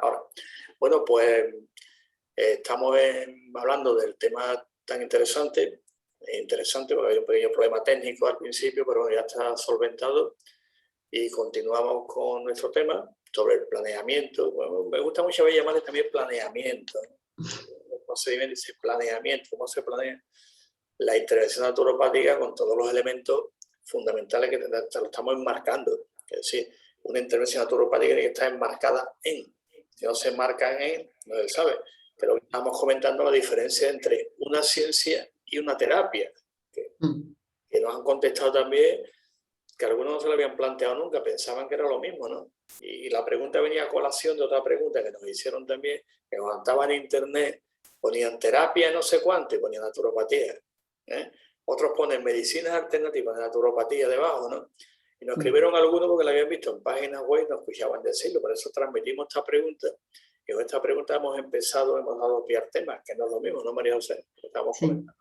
Ahora, bueno, pues estamos hablando del tema tan interesante porque había un pequeño problema técnico al principio, pero bueno, ya está solventado y continuamos con nuestro tema sobre el planeamiento. Bueno, me gusta mucho llamarle también planeamiento, ¿no? El procedimiento dice planeamiento, cómo se planea la intervención naturopática con todos los elementos fundamentales que lo estamos enmarcando. Es decir, una intervención naturopática tiene que estar enmarcada en. Si no se enmarca en, no se sabe. Pero estamos comentando la diferencia entre una ciencia y una terapia, que nos han contestado también, que algunos no se lo habían planteado nunca, pensaban que era lo mismo, ¿no? Y la pregunta venía a colación de otra pregunta que nos hicieron también, que cuando estaban en internet, ponían terapia no sé cuánto y ponían naturopatía. Otros ponen medicinas alternativas de naturopatía debajo, ¿no? Y nos escribieron algunos porque lo habían visto en páginas web y nos escuchaban decirlo, por eso transmitimos esta pregunta. Y con esta pregunta hemos dado pie al tema, que no es lo mismo, ¿no, María José? Estamos comentando.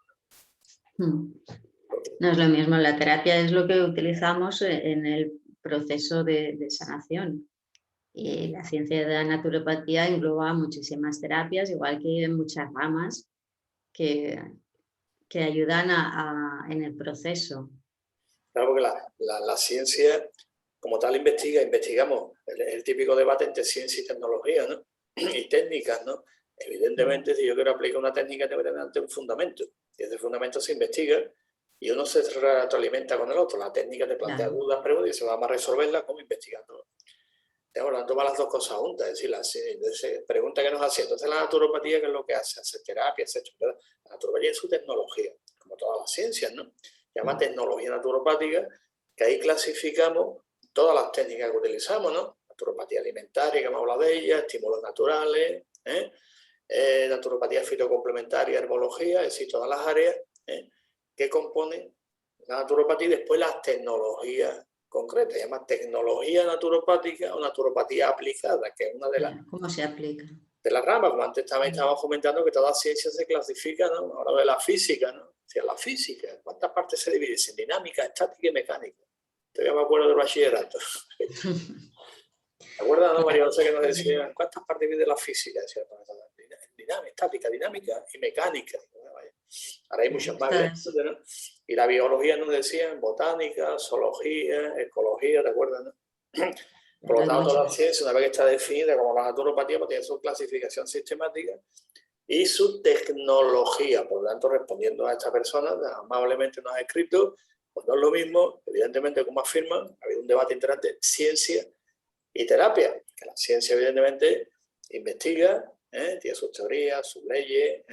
No es lo mismo, la terapia es lo que utilizamos en el proceso de sanación. Y la ciencia de la naturopatía engloba muchísimas terapias, igual que muchas ramas que ayudan en el proceso. Claro, porque la ciencia como tal investigamos el típico debate entre ciencia y tecnología, ¿no? Y técnicas, ¿no? Evidentemente, si yo quiero aplicar una técnica, tengo que tener un fundamento. Y ese fundamento se investiga y uno se retroalimenta con el otro. La técnica te plantea dudas, preguntas y se va a resolverlas como investigando. Tengo que tomar las dos cosas juntas. Es decir, la pregunta que nos hacía. Entonces, la naturopatía, ¿qué es lo que hace? Hace terapia, hace esto. La naturopatía es su tecnología, como todas las ciencias, ¿no? Se llama tecnología naturopática, que ahí clasificamos todas las técnicas que utilizamos, ¿no? Naturopatía alimentaria, que hemos hablado de ella, estímulos naturales, naturopatía fitocomplementaria, herbología, es decir, todas las áreas que componen la naturopatía y después las tecnologías concretas. Se llama tecnología naturopática o naturopatía aplicada, que es una de las... ¿Cómo se aplica? De las ramas, como antes también estábamos comentando que toda ciencia se clasifica, ¿no? Ahora de la física, ¿no? O sea, la física, ¿cuántas partes se divide? En dinámica, estática y mecánica. Todavía me acuerdo del bachillerato. ¿Te acuerdas, no, María José, que nos decían cuántas partes divide la física? Decía, dinámica, estática, dinámica y mecánica. Ahora hay muchas más, ¿no? Y la biología nos decían botánica, zoología, ecología, ¿te acuerdas, no? Por lo tanto, la ciencia, una vez que está definida como la naturopatía, pues tiene su clasificación sistemática y su tecnología. Por lo tanto, respondiendo a esta persona, amablemente nos ha escrito, pues no es lo mismo, evidentemente, como afirman, ha habido un debate entre ciencia y terapia, que la ciencia, evidentemente, investiga, tiene sus teorías, sus leyes,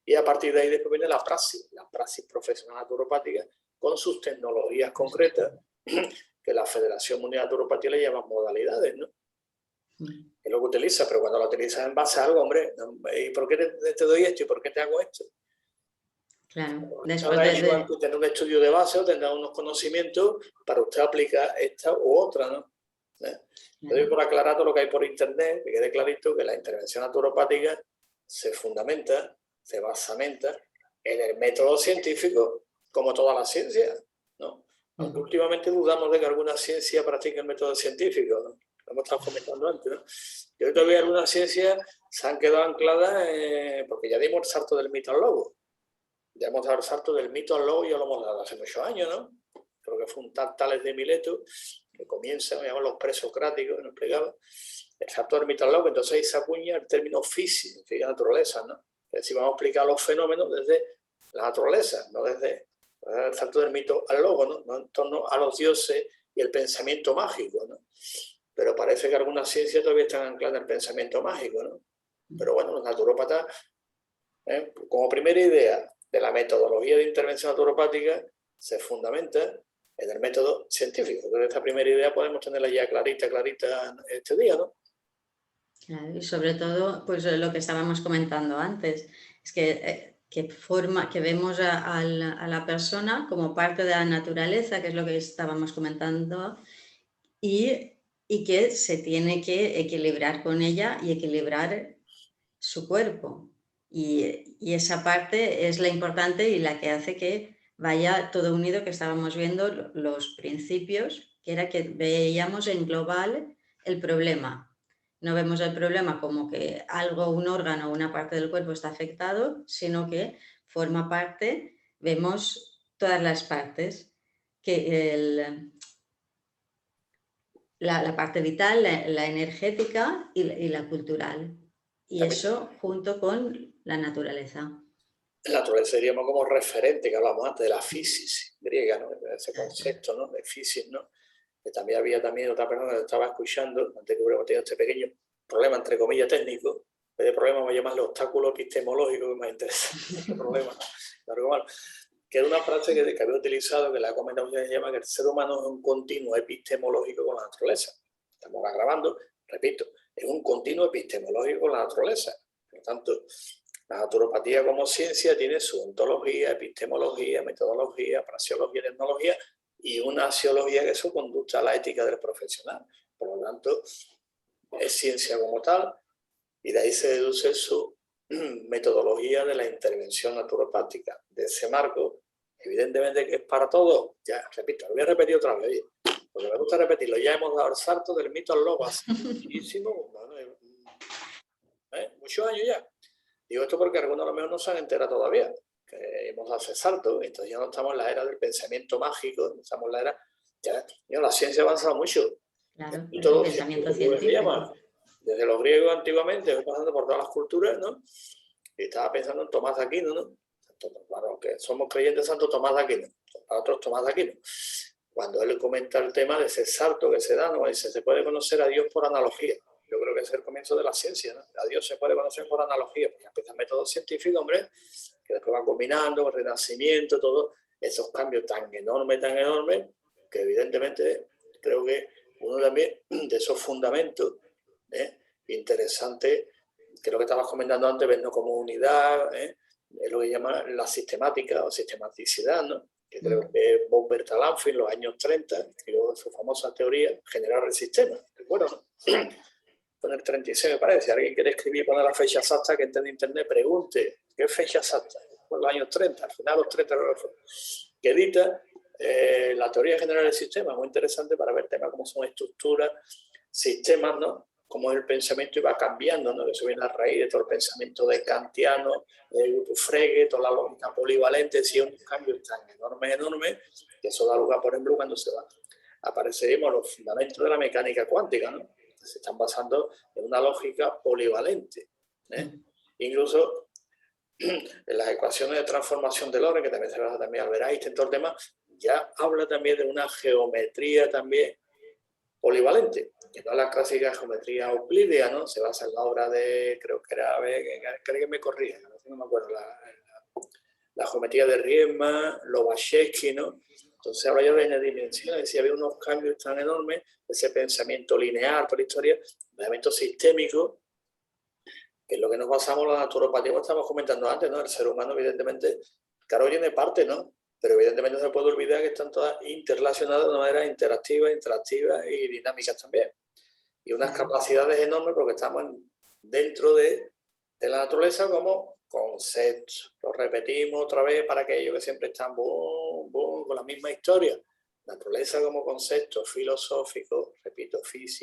y a partir de ahí después viene la praxis profesional naturopática con sus tecnologías concretas, que la Federación Mundial de Naturopatía le llama modalidades, ¿no? Es lo que utiliza, pero cuando lo utilizas en base a algo, hombre, ¿y por qué te doy esto y por qué te hago esto? Claro, después de tener un estudio de base o tendrá unos conocimientos para usted aplicar esta u otra, ¿no? Yo doy por aclarar todo lo que hay por internet, que quede clarito que la intervención naturopática se fundamenta, se basamenta en el método científico, como toda la ciencia, ¿no? Aunque últimamente dudamos de que alguna ciencia practique el método científico, ¿no? Lo hemos estado comentando antes, ¿no? Yo todavía algunas ciencias se han quedado ancladas porque ya dimos el salto del mito al lobo. Ya hemos dado el salto del mito al lobo y ya lo hemos dado hace muchos años, ¿no? Creo que fue un tal Tales de Mileto que comienza, me llaman los presocráticos, que nos explicaba, el salto del mito al lobo, entonces ahí se acuña el término física, naturaleza, ¿no? Es decir, vamos a explicar los fenómenos desde la naturaleza, no desde el salto del mito al lobo, ¿no? No en torno a los dioses y el pensamiento mágico, ¿no? Pero parece que algunas ciencias todavía están ancladas en el pensamiento mágico, ¿no? Pero bueno, los naturópatas, como primera idea de la metodología de intervención naturopática, se fundamenta en el método científico. Entonces, esta primera idea podemos tenerla ya clarita este día, ¿no? Claro, y sobre todo, pues lo que estábamos comentando antes, es que vemos a la persona como parte de la naturaleza, que es lo que estábamos comentando, y que se tiene que equilibrar con ella y equilibrar su cuerpo. Y esa parte es la importante y la que hace que vaya todo unido, que estábamos viendo los principios, que era que veíamos en global el problema. No vemos el problema como que algo, un órgano o una parte del cuerpo está afectado, sino que forma parte, vemos todas las partes, que la parte vital, la energética y la cultural. Y También eso junto con la naturaleza. en la naturaleza seríamos como referente, que hablamos antes de la physis griega, ¿no? Ese Exacto. concepto, ¿no? De physis, ¿no? Que también había otra persona que estaba escuchando, antes que hubiéramos tenido este pequeño problema, entre comillas, técnico. En vez de problema, vamos a llamarle obstáculo epistemológico, que es más interesante que problema. Claro, que era una frase que había utilizado, que la ha comentado, que se llama que el ser humano es un continuo epistemológico con la naturaleza. Estamos grabando, repito, es un continuo epistemológico con la naturaleza. Por lo tanto, la naturopatía como ciencia tiene su ontología, epistemología, metodología, praxeología, tecnología y una axiología que es su conducta a la ética del profesional. Por lo tanto, es ciencia como tal y de ahí se deduce su metodología de la intervención naturopática. De ese marco, evidentemente que es para todos. Ya, repito, lo voy a repetir otra vez, porque me gusta repetirlo. Ya hemos dado el salto del mito al logo hace muchísimo, muchos años ya. Digo esto porque algunos a lo mejor no se han enterado todavía, que hemos dado ese salto, entonces ya no estamos en la era del pensamiento mágico, estamos en la era, ya, la ciencia ha avanzado mucho. Claro, Y el todo, pensamiento se llama, científico. desde los griegos antiguamente, pasando por todas las culturas, ¿no? Y estaba pensando en Tomás de Aquino, ¿no? Para los que somos creyentes, Santo Tomás de Aquino, para otros Tomás de Aquino. Cuando él comenta el tema de ese salto que se da, ¿no? Dice, se puede conocer a Dios por analogía. Yo creo que es el comienzo de la ciencia, ¿no? A Dios se puede conocer por analogía, porque empieza el método científico, hombre, que después va combinando, el renacimiento, todos esos cambios tan enormes, que evidentemente creo que uno también de esos fundamentos interesantes, que es lo que estabas comentando antes, vernos como unidad, es lo que llaman la sistemática o sistematicidad, ¿no? Que creo que Bob Bertalanffy en los años 30 escribió su famosa teoría generar el sistema. ¿Recuerdo? En el 36 me parece. Si alguien quiere escribir, poner la fecha exacta que entre en internet, pregunte qué fecha exacta. Fue los años 30, al final los 30 que edita la teoría general del sistema, muy interesante para ver temas como son estructuras, sistemas, ¿no? Cómo el pensamiento iba cambiando, ¿no? Que eso viene a raíz de todo el pensamiento de kantiano, de Frege, toda la lógica polivalente, sí, unos cambios tan enormes, que eso da lugar, por ejemplo, cuando se va apareceríamos los fundamentos de la mecánica cuántica, ¿no? Se están basando en una lógica polivalente. Incluso en las ecuaciones de transformación de Lorentz, que también se basa también Albert Einstein, todo el tema, ya habla también de una geometría también polivalente, que no es la clásica geometría euclídea, ¿no? Se basa en la obra de, creo que era, creo que me corrija, no me acuerdo, la geometría de Riemann, Lobachevsky, ¿no? Entonces habla ya de las dimensiones, si había unos cambios tan enormes, ese pensamiento lineal por la historia, pensamiento sistémico, que es lo que nos basamos en la naturopatía, como estamos comentando antes, ¿no? El ser humano, evidentemente, claro, tiene parte, ¿no? Pero evidentemente no se puede olvidar que están todas interrelacionadas de una manera interactiva y dinámicas también. Y unas capacidades enormes porque estamos dentro de la naturaleza como conceptos. Lo repetimos otra vez para aquellos que siempre están con la misma historia. Naturaleza como concepto filosófico, repito,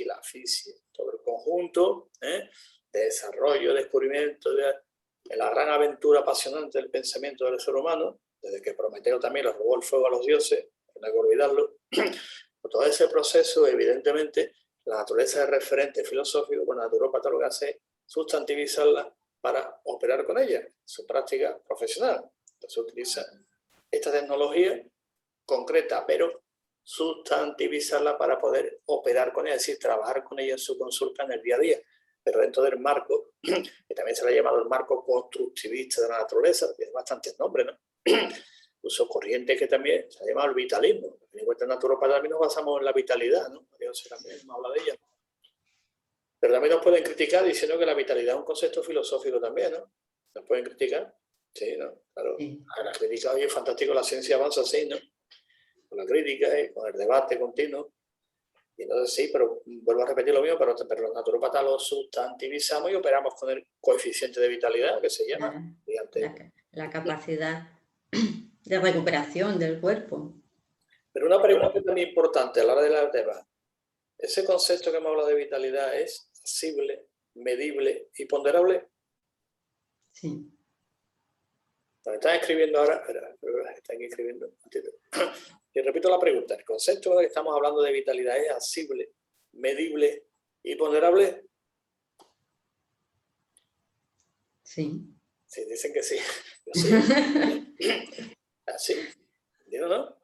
la física, todo el conjunto de desarrollo, descubrimiento de la gran aventura apasionante del pensamiento del ser humano, desde que Prometeo también le robó el fuego a los dioses, no hay que olvidarlo. Todo ese proceso, evidentemente, la naturaleza es referente filosófico, bueno, la naturópata lo que hace es sustantivizarla para operar con ella, su práctica profesional. Entonces utiliza esta tecnología concreta, pero sustantivizarla para poder operar con ella, es decir, trabajar con ella en su consulta en el día a día, pero dentro del marco, que también se le ha llamado el marco constructivista de la naturaleza, tiene bastantes nombres, ¿no? Incluso corrientes que también se ha llamado el vitalismo. En cuenta naturopatía también nos basamos en la vitalidad, ¿no? Dios también habla de ella. Pero también nos pueden criticar diciendo que la vitalidad es un concepto filosófico también, ¿no? Nos pueden criticar. Sí, ¿no? Claro. Sí. A la crítica, oye, es fantástico, la ciencia avanza así, ¿no? Con la crítica y con el debate continuo. Y entonces sí, pero vuelvo a repetir lo mismo, pero los naturópatas lo sustantivizamos y operamos con el coeficiente de vitalidad, que se llama. La capacidad de recuperación del cuerpo. Pero una pregunta también importante a la hora de la tema. Ese concepto que hemos hablado de vitalidad es asible, medible y ponderable. Sí. Lo que están escribiendo ahora, están escribiendo. Y repito la pregunta, ¿el concepto de que estamos hablando de vitalidad es asible, medible y ponderable? Sí. Sí, dicen que sí. Yo sí. Así, digo, ¿no?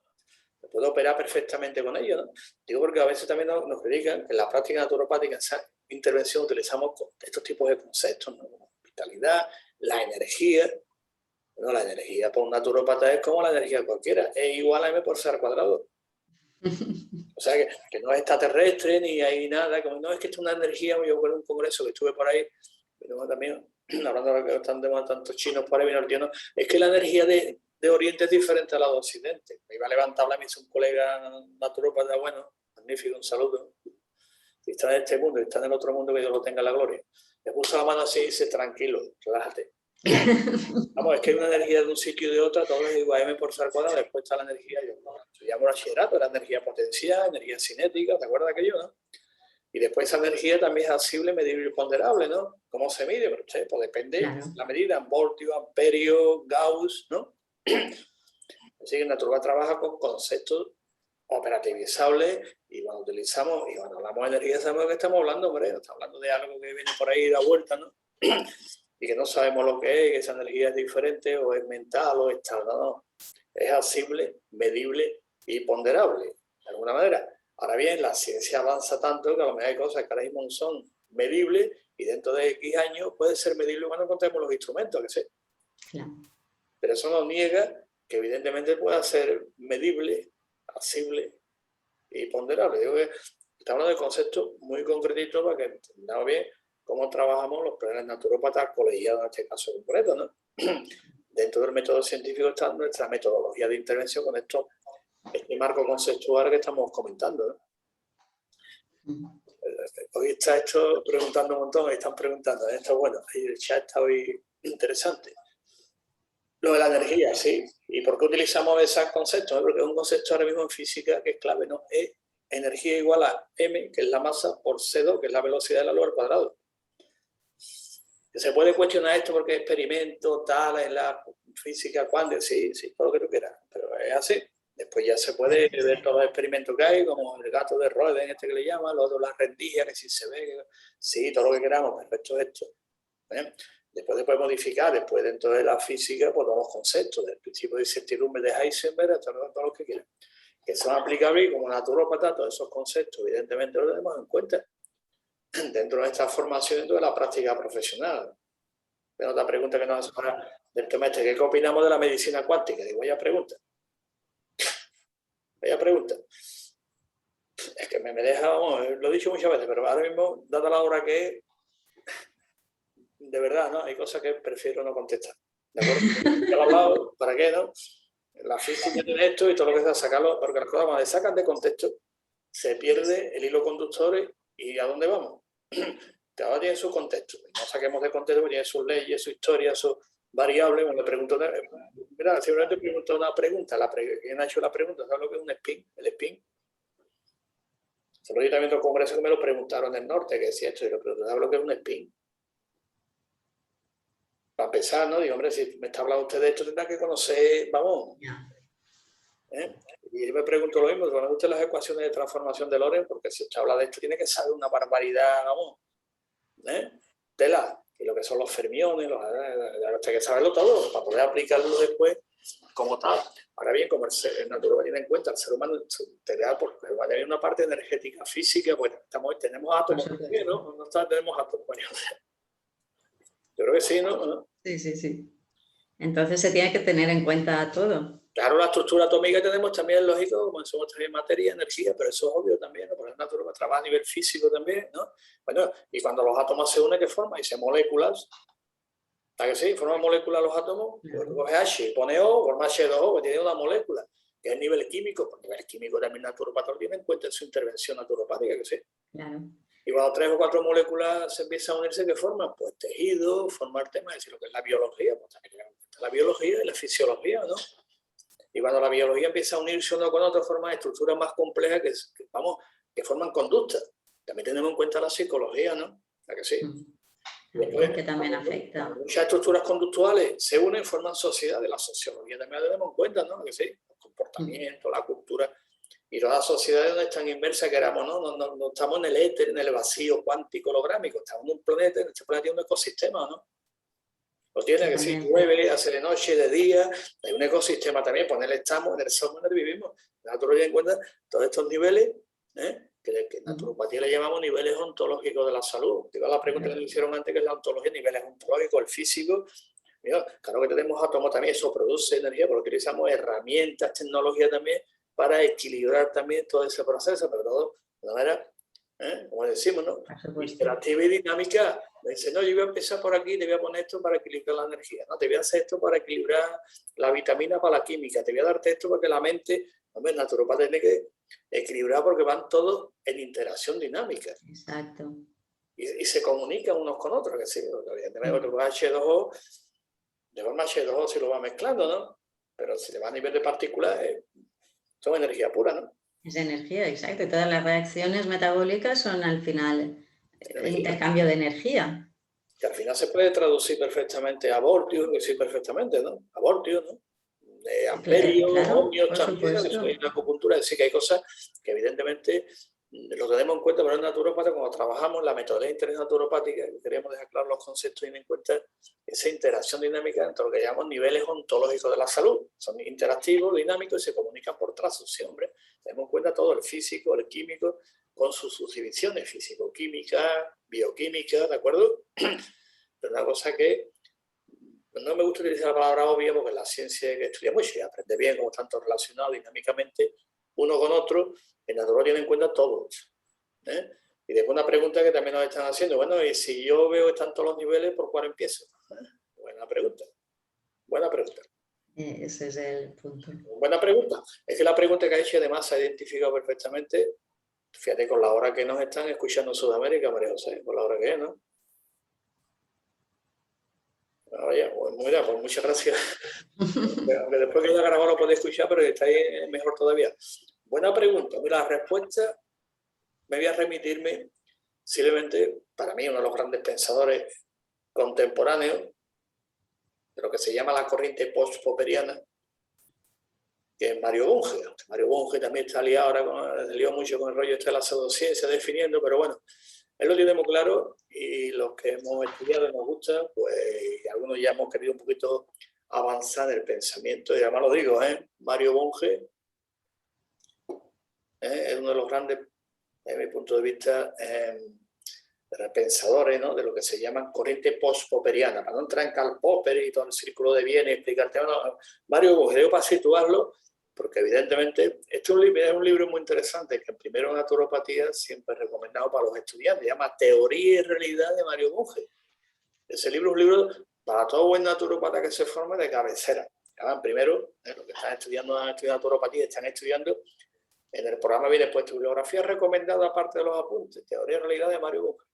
Puedo operar perfectamente con ello, ¿no? Digo porque a veces también nos critican que en la práctica naturopática, en esa intervención, utilizamos estos tipos de conceptos, ¿no? Vitalidad, la energía. Bueno, la energía para un naturópata es como la energía cualquiera, es igual a m por c al cuadrado. O sea, que no es extraterrestre ni hay nada, como no es que esto es una energía. Yo recuerdo un congreso que estuve por ahí, pero también, hablando de lo que están de tantos chinos por ahí, vino el tío, ¿no? Es que la energía de Oriente es diferente a la de Occidente. Me iba a levantar, me hizo un colega naturópata, bueno, magnífico, un saludo. Si está en este mundo y está en el otro mundo, que Dios lo tenga en la gloria. Le puso la mano así y dice, tranquilo, relájate. Vamos, es que hay una energía de un sitio y de otro, todo es igual a m por c al cuadrado, después está la energía, yo no, estudiamos bachillerato, la energía potencial, energía cinética, ¿te acuerdas de aquello, no? Y después esa energía también es asible, medible y ponderable, ¿no? ¿Cómo se mide? Pero usted, pues depende de la medida, voltio, amperio, Gauss, ¿no? Así que Naturba trabaja con conceptos operativizables y cuando utilizamos, y cuando hablamos de energía, sabemos de qué estamos hablando, hombre, no estamos hablando de algo que viene por ahí de vuelta, ¿no? Y que no sabemos lo que es, que esa energía es diferente o es mental o es tal, no. Es asible, medible y ponderable, de alguna manera. Ahora bien, la ciencia avanza tanto que a lo mejor hay cosas que ahora mismo son medibles y dentro de X años puede ser medible cuando encontremos los instrumentos, que sé. Claro. Pero eso no niega que evidentemente pueda ser medible, asible y ponderable. Digo que estamos hablando de conceptos muy concretitos para que entendamos bien cómo trabajamos los planes naturópatas colegiados en este caso concreto, ¿no? Dentro del método científico está nuestra metodología de intervención con este marco conceptual que estamos comentando, ¿no? Hoy está esto preguntando un montón, están preguntando, esto bueno, ahí el chat está hoy interesante. Lo de la energía, sí. ¿Y por qué utilizamos esos conceptos? Porque es un concepto ahora mismo en física que es clave, ¿no? Es energía igual a m, que es la masa, por c2, que es la velocidad de la luz al cuadrado. Se puede cuestionar esto porque experimento, tal, en la física cuántica, sí, todo lo que tú quieras, pero es así. Después ya se puede ver todos los experimentos que hay, como el gato de Roeden, este que le llaman, luego las rendijas, que si se ve, sí, todo lo que queramos, perfecto esto. ¿Eh? Después se puede modificar, después dentro de la física, pues los conceptos, del principio de incertidumbre de Heisenberg, hasta todo lo que quieran, que son aplicables y como naturópata, todos esos conceptos, evidentemente los tenemos en cuenta dentro de esta formación, dentro de la práctica profesional. Pero otra pregunta que nos hace ahora del tema este, ¿qué opinamos de la medicina cuántica? Digo, vaya pregunta. Vaya pregunta. Es que me deja, vamos, lo he dicho muchas veces, pero ahora mismo, dada la hora que es, de verdad, ¿no? Hay cosas que prefiero no contestar. ¿De acuerdo? Ya lo he hablado, ¿para qué, no? La física tiene esto y todo lo que sea sacarlo, porque las cosas cuando se sacan de contexto, se pierde el hilo conductor y ¿a dónde vamos? Cada tiene su contexto. No saquemos de contexto, porque tiene sus leyes, su historia, sus variables. Bueno, le pregunto, mira, simplemente pregunto una pregunta. ¿Quién ha hecho la pregunta? ¿Sabes lo que es un spin? El spin. Solo yo también en otro congreso que me lo preguntaron en el norte, que decía esto, y lo pregunto, ¿sabes lo que es un spin? Para empezar, ¿no? Digo, hombre, si me está hablando usted de esto, tendrá que conocer, vamos. ¿Eh? Y yo me pregunto lo mismo, cuando me gustan las ecuaciones de transformación de Lorentz, porque si usted habla de esto, tiene que saber una barbaridad, vamos. Tela, y lo que son los fermiones, hay que saberlo todo para poder aplicarlo después como tal. Ahora bien, como el natural tiene en cuenta el ser humano va a tener una parte energética, física, bueno, tenemos átomos también, ¿no? No tenemos átomos. Bueno, yo creo que sí, ¿no? Sí. Entonces se tiene que tener en cuenta todo. Claro, la estructura atómica que tenemos también es lógico, como somos también materia, energía, pero eso es obvio también, ¿no? Porque el natural trabaja a nivel físico también, ¿no? Bueno, y cuando los átomos se unen, ¿qué forman? Y se moléculas. ¿Está que sí? Forman moléculas los átomos, pues coge H y pone O, forma H2O, que tiene una molécula, que es el nivel químico. Pues el nivel químico también naturopata lo tiene en cuenta en su intervención naturopática, que sí. Claro. Y cuando 3 o 4 moléculas se empiezan a unirse, ¿qué forman? Pues tejido, formar temas, es decir, lo que es la biología, pues también la biología y la fisiología, ¿no? Y cuando la biología empieza a unirse una con otra, forma estructuras más complejas que forman conductas. También tenemos en cuenta la psicología, ¿no? ¿A que sí? Después, que también afecta. Muchas estructuras conductuales se unen y forman sociedades. La sociología también la tenemos en cuenta, ¿no? ¿A que sí? El comportamiento, la cultura. Y todas las sociedades no están inmersas, queramos, no estamos en el éter, en el vacío cuántico holográmico, estamos en un planeta, en este planeta tiene un ecosistema, ¿no? Lo tiene, que si llueve, hace de noche, de día, hay un ecosistema también, pues en él estamos, en el somos, en él vivimos. La naturaleza en cuenta todos estos niveles, que en naturopatía le llamamos niveles ontológicos de la salud. Digo, la pregunta que me hicieron antes, que es la ontología, niveles ontológicos, el físico. Mira, claro que tenemos átomos también, eso produce energía, porque utilizamos herramientas, tecnología también, para equilibrar también todo ese proceso, pero todo de una manera, como decimos, ¿no? Interactiva y dinámica. Me dice, no, yo voy a empezar por aquí, te voy a poner esto para equilibrar la energía, no, te voy a hacer esto para equilibrar la vitamina para la química, te voy a darte esto para que la mente, hombre, el naturopata tiene que equilibrar porque van todos en interacción dinámica. Exacto. Y se comunican unos con otros, que sí, evidentemente H2O, de forma H2O si lo va mezclando, ¿no? Pero si le va a nivel de partículas, son energía pura, ¿no? Es energía, exacto. Y todas las reacciones metabólicas son al final intercambio de energía. Que al final se puede traducir perfectamente a voltios, que sí, perfectamente, ¿no? A voltios, ¿no? Amperios, claro, ohmios también, que son una acupuntura, es decir, que hay cosas que evidentemente lo tenemos en cuenta, pero en naturopata, cuando trabajamos en la metodología de interés naturopática, queremos dejar claros los conceptos y tener en cuenta esa interacción dinámica entre lo que llamamos niveles ontológicos de la salud. Son interactivos, dinámicos y se comunican por trazos, sí, hombre. Tenemos en cuenta todo, el físico, el químico, con sus subdivisiones físico-química, bioquímica, ¿de acuerdo? Pero una cosa que no me gusta utilizar la palabra obvia porque la ciencia que estudiamos y aprende bien cómo están todos relacionados dinámicamente uno con otro, en natural tiene en cuenta todos. Y después una pregunta que también nos están haciendo, bueno, y si yo veo que están todos los niveles, ¿por cuál empiezo? Buena pregunta. Buena pregunta. Ese es el punto. Buena pregunta. Es que la pregunta que ha hecho además se ha identificado perfectamente, fíjate, con la hora que nos están escuchando en Sudamérica, María José, con la hora que es, ¿no? Oye, pues mira, pues muchas gracias. Aunque después que ya grabado lo podéis escuchar, pero está ahí mejor todavía. Buena pregunta. Mira, la respuesta me voy a remitirme simplemente, para mí, uno de los grandes pensadores contemporáneos de lo que se llama la corriente post-popperiana, que es Mario Bunge. Mario Bunge también está liado ahora, liado mucho con el rollo este de la pseudociencia, definiendo, pero bueno, él lo tiene muy claro y los que hemos estudiado y nos gusta, pues algunos ya hemos querido un poquito avanzar en el pensamiento, y además lo digo, Mario Bunge es uno de los grandes, desde mi punto de vista, pensadores, ¿no?, de lo que se llaman corriente post-popperiana, para no entrar en Karl Popper y todo el círculo de bienes y explicarte, no, Mario Bunge, para situarlo, porque evidentemente este es un libro muy interesante que en primero naturopatía siempre he recomendado para los estudiantes, se llama Teoría y Realidad de Mario Bunge. Ese libro es un libro para todo buen naturopata que se forme de cabecera. Además, primero, los que están estudiando naturopatía están estudiando, en el programa viene puesto bibliografía recomendada aparte de los apuntes, Teoría y Realidad de Mario Bunge.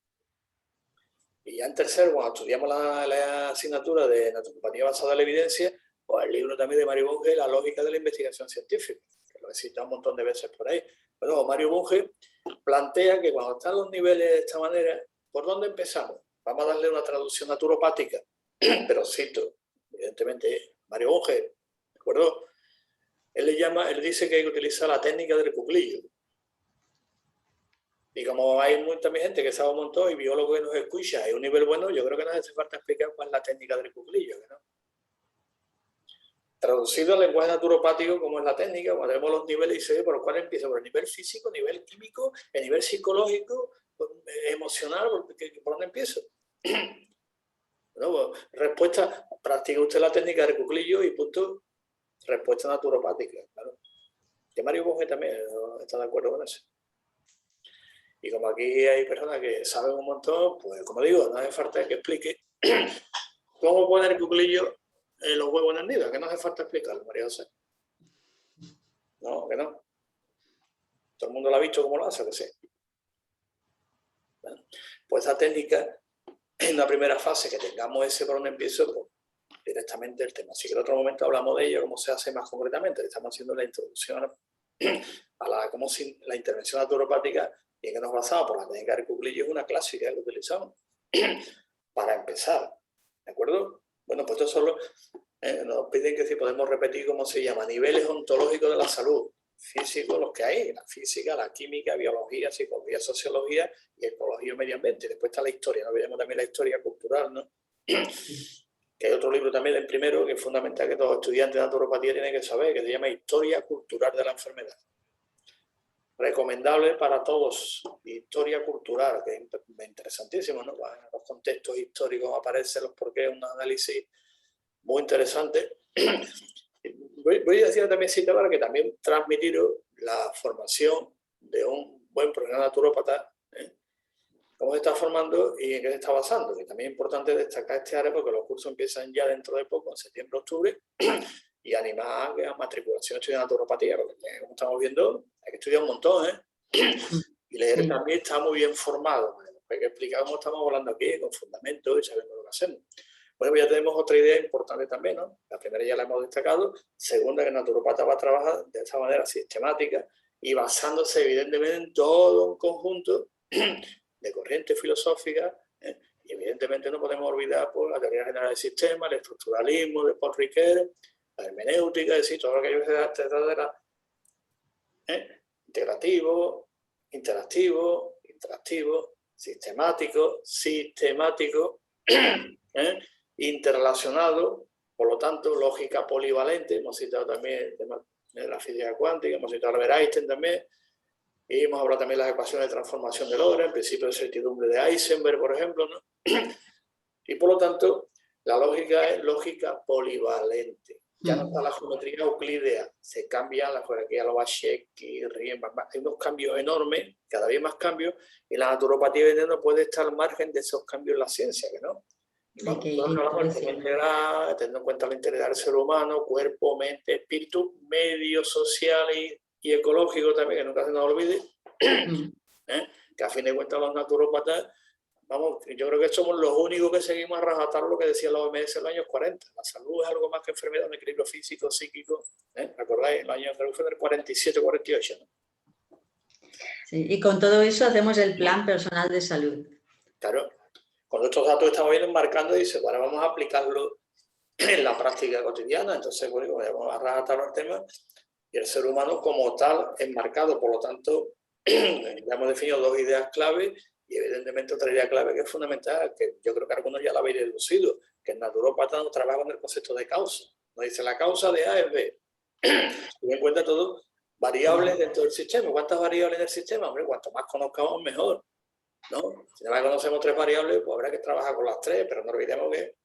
Y ya en tercero, cuando estudiamos la asignatura de naturopatía basada en la evidencia, pues el libro también de Mario Bunge, La lógica de la investigación científica, que lo he citado un montón de veces por ahí. Bueno, Mario Bunge plantea que cuando están los niveles de esta manera, ¿por dónde empezamos? Vamos a darle una traducción naturopática, pero cito, evidentemente, Mario Bunge, ¿de acuerdo? Él dice que hay que utilizar la técnica del cuclillo. Y como hay mucha gente que sabe un montón y biólogo que nos escucha, hay un nivel bueno, yo creo que no hace falta explicar cuál es la técnica del cuclillo, ¿no? Traducido al lenguaje naturopático, como es la técnica, cuando vemos los niveles y se ve por cuál empieza, por el nivel físico, nivel químico, el nivel psicológico, emocional, ¿por dónde empiezo? Bueno, pues, respuesta, practica usted la técnica del cuclillo y punto, respuesta naturopática, claro. Que Mario Bunge también está de acuerdo con eso. Y como aquí hay personas que saben un montón, pues como digo, no hace falta que explique cómo poner el cuclillo en los huevos en el nido, que no hace falta explicarlo, María José. No, que no. Todo el mundo lo ha visto cómo lo hace, que sí. Bueno, pues esa técnica, en la primera fase, que tengamos ese por donde empiezo, pues, directamente el tema. Así que en otro momento hablamos de ello, cómo se hace más concretamente. Estamos haciendo la introducción a la intervención naturopática y en que nos basamos por la técnica del cuclillo, es una clásica que utilizamos. para empezar, ¿de acuerdo? Bueno, pues esto solo nos piden que si podemos repetir cómo se llama, niveles ontológicos de la salud, físicos los que hay, la física, la química, biología, psicología, sociología y ecología y medio ambiente. Después está la historia, no olvidemos también la historia cultural, ¿no? Que hay otro libro también, el primero, que es fundamental que todo estudiante de naturopatía tiene que saber, que se llama Historia Cultural de la Enfermedad. Recomendable para todos, historia cultural, que es interesantísimo, ¿no? En los contextos históricos aparecen los porqués, un análisis muy interesante. Voy a decir también, sí, para que también transmitiros la formación de un buen profesional naturópata, cómo se está formando y en qué se está basando, que también es importante destacar este área porque los cursos empiezan ya dentro de poco, en septiembre, octubre, y animar a matriculación estudiar naturopatía, porque como estamos viendo, hay que estudiar un montón, y leer también está muy bien formado, hay que explicar cómo estamos hablando aquí, con fundamentos y sabiendo lo que hacemos. Bueno, pues ya tenemos otra idea importante también, ¿no? La primera ya la hemos destacado, segunda, que el naturopata va a trabajar de esta manera sistemática y basándose evidentemente en todo un conjunto de corrientes filosóficas, y evidentemente no podemos olvidar pues, la teoría general del sistema, el estructuralismo de Paul Ricoeur, la hermenéutica, es decir, todo aquello que se trata de la integrativo, interactivo, interactivo, sistemático, interrelacionado, por lo tanto, lógica polivalente, hemos citado también de la física cuántica, hemos citado a Albert Einstein también, y hemos hablado también de las ecuaciones de transformación del orden, el principio de certidumbre de Heisenberg, por ejemplo, ¿no? Y por lo tanto, la lógica es lógica polivalente. Ya no está la geometría euclídea, se cambia la jerarquía Lobachevsky, Riemann, hay unos cambios enormes, cada vez más cambios, y la naturopatía no puede estar al margen de esos cambios en la ciencia, que no. Vamos, integral, teniendo en cuenta la integridad del ser humano, cuerpo, mente, espíritu, medio social y ecológico también, que nunca se nos olvide, que a fin de cuentas los naturópatas, vamos, yo creo que somos los únicos que seguimos a rajatabla lo que decía la OMS en los años 40. La salud es algo más que enfermedad, un equilibrio físico, psíquico. ¿Recordáis? En los años, creo que fue del 47, 48, ¿no? Sí, y con todo eso hacemos el plan personal de salud. Claro. Con estos datos estamos bien enmarcando y dice, bueno, vamos a aplicarlo en la práctica cotidiana. Entonces, bueno, vamos a rajatabla el tema y el ser humano como tal enmarcado. Por lo tanto, ya hemos definido dos ideas clave. Y evidentemente otra idea clave que es fundamental, que yo creo que algunos ya la habéis deducido, que el naturópata no trabaja con el concepto de causa. Nos dice la causa de A es B. Ten en cuenta todo, variables dentro del sistema. ¿Cuántas variables en el sistema? Hombre, cuanto más conozcamos, mejor, ¿no? Si nada más conocemos 3 variables, pues habrá que trabajar con las 3, pero no olvidemos que...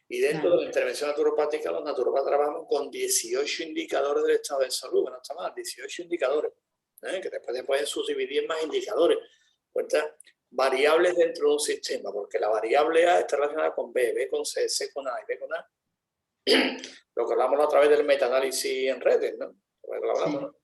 Y dentro de la intervención naturopática, los naturópatas trabajamos con 18 indicadores del estado de salud, que no está mal, 18 indicadores, que después se pueden subdividir en más indicadores. Cuenta variables dentro de un sistema, porque la variable A está relacionada con B, B con C, C con A y B con A. Lo que hablamos a través del metaanálisis en redes, ¿no? Lo hablamos, ¿no?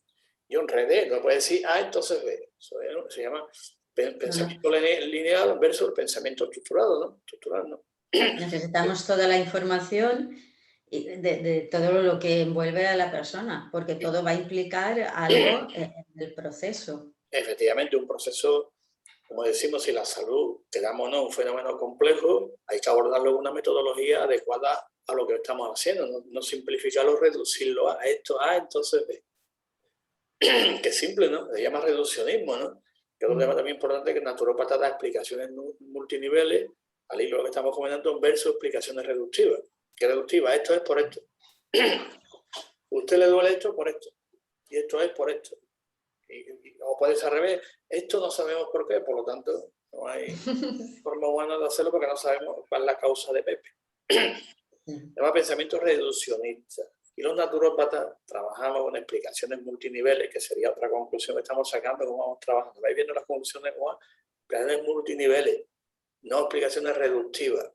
Y en redes, no puede decir A, entonces B. Eso se llama pensamiento lineal versus el pensamiento estructurado, ¿no? Estructural, ¿no? Necesitamos toda la información de todo lo que envuelve a la persona, porque todo va a implicar algo en el proceso. Efectivamente, un proceso, como decimos, si la salud, quedamos un fenómeno complejo, hay que abordarlo con una metodología adecuada a lo que estamos haciendo, no simplificarlo, reducirlo a esto, entonces B. Que es simple, ¿no? Se llama reduccionismo, ¿no? Que es un tema también importante, que el naturópata da explicaciones multiniveles, al hilo que estamos comentando, versus explicaciones reductivas. ¿Qué reductiva? Esto es por esto. Usted le duele esto por esto. Y esto es por esto. O puede ser al revés. Esto no sabemos por qué, por lo tanto, no hay forma humana de hacerlo porque no sabemos cuál es la causa de Pepe. Se llama pensamiento reduccionista. Y los naturópatas trabajamos con explicaciones multiniveles, que sería otra conclusión que estamos sacando, cómo vamos trabajando. ¿Vais viendo las conclusiones? Explicaciones multiniveles, no explicaciones reductivas.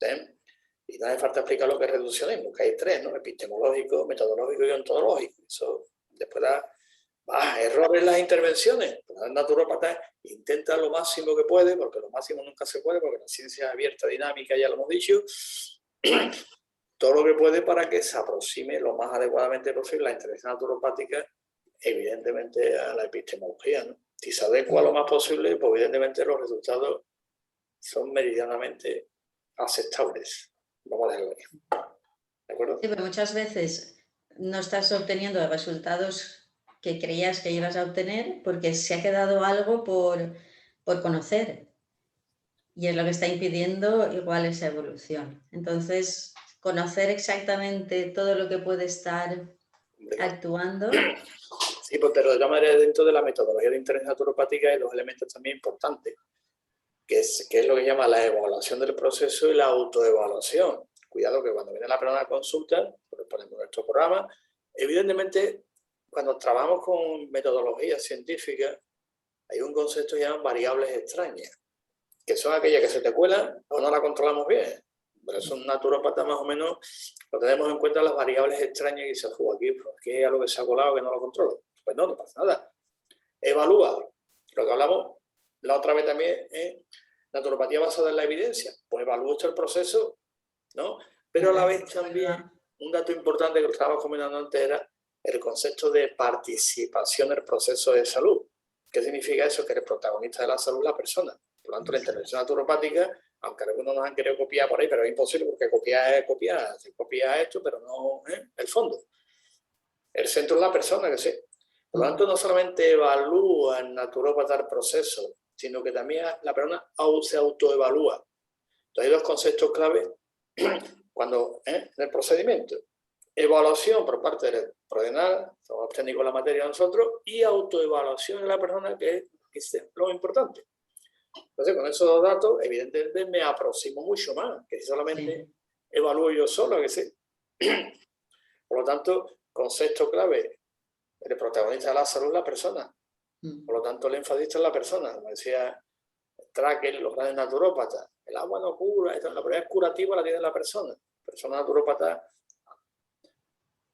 ¿Ven? Y no hace falta explicar lo que es reduccionismo, que hay 3, ¿no? Epistemológico, metodológico y ontológico. Eso después da errores en las intervenciones. El naturópata intenta lo máximo que puede, porque lo máximo nunca se puede, porque la ciencia es abierta, dinámica, ya lo hemos dicho, todo lo que puede para que se aproxime lo más adecuadamente posible la intervención naturopática, evidentemente a la epistemología, ¿no? Si se adecua lo más posible, pues evidentemente los resultados son meridianamente aceptables. Vamos a dejarlo ahí. ¿De acuerdo? Sí, pero muchas veces no estás obteniendo los resultados que creías que ibas a obtener porque se ha quedado algo por conocer. Y es lo que está impidiendo igual esa evolución. Entonces, conocer exactamente todo lo que puede estar actuando. Sí, pues, pero de todas maneras dentro de la metodología de intervención naturopática hay dos elementos también importantes, que es lo que llama la evaluación del proceso y la autoevaluación. Cuidado que cuando viene la persona a consulta, pues ponemos nuestro programa, evidentemente cuando trabajamos con metodologías científicas hay un concepto que llaman variables extrañas, que son aquellas que se te cuelan o no la controlamos bien. Por eso un naturópata más o menos lo tenemos en cuenta las variables extrañas y dice, aquí hay algo que se ha colado que no lo controlo. Pues no pasa nada. Evalúa. Lo que hablamos la otra vez también es naturopatía basada en la evidencia. Pues evalúa el proceso, ¿no? Pero a la vez también un dato importante que lo estábamos comentando antes era el concepto de participación en el proceso de salud. ¿Qué significa eso? Que el protagonista de la salud es la persona. Por lo tanto, la intervención naturopática, aunque algunos nos han querido copiar por ahí, pero es imposible porque copiar es copiar. Se copia esto, pero no el fondo. El centro es la persona, que sí. Por lo tanto, no solamente evalúa el naturópata el proceso, sino que también la persona se autoevalúa. Entonces, hay dos conceptos clave cuando en el procedimiento. Evaluación por parte del profesional, somos técnicos en la materia nosotros, y autoevaluación de la persona, que es lo importante. Entonces, con esos dos datos, evidentemente me aproximo mucho más, que si solamente evalúo yo solo, que sí. Por lo tanto, concepto clave, el protagonista de la salud es la persona. Por lo tanto, el énfasis es la persona. Como decía Tracker, los grandes naturópatas, el agua no cura, la propiedad curativa la tiene la persona. La persona naturópata,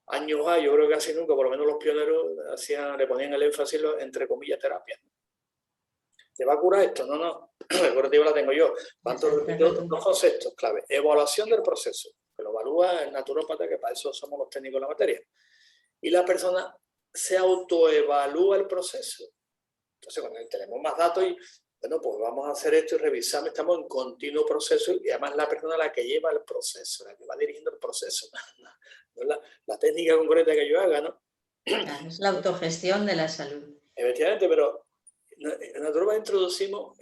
años hay, yo creo que casi nunca, por lo menos los pioneros le ponían el énfasis, entre comillas, terapia. ¿Te va a curar esto? No. El curativo la tengo yo. Dos conceptos clave. Evaluación del proceso, que lo evalúa el naturópata, que para eso somos los técnicos de la materia. Y la persona se autoevalúa el proceso. Entonces, cuando tenemos más datos y, bueno, pues vamos a hacer esto y revisamos, estamos en continuo proceso y además la persona la que lleva el proceso, la que va dirigiendo el proceso, no es la técnica concreta que yo haga, ¿no? Claro, es la autogestión de la salud. Efectivamente, pero en naturópata introducimos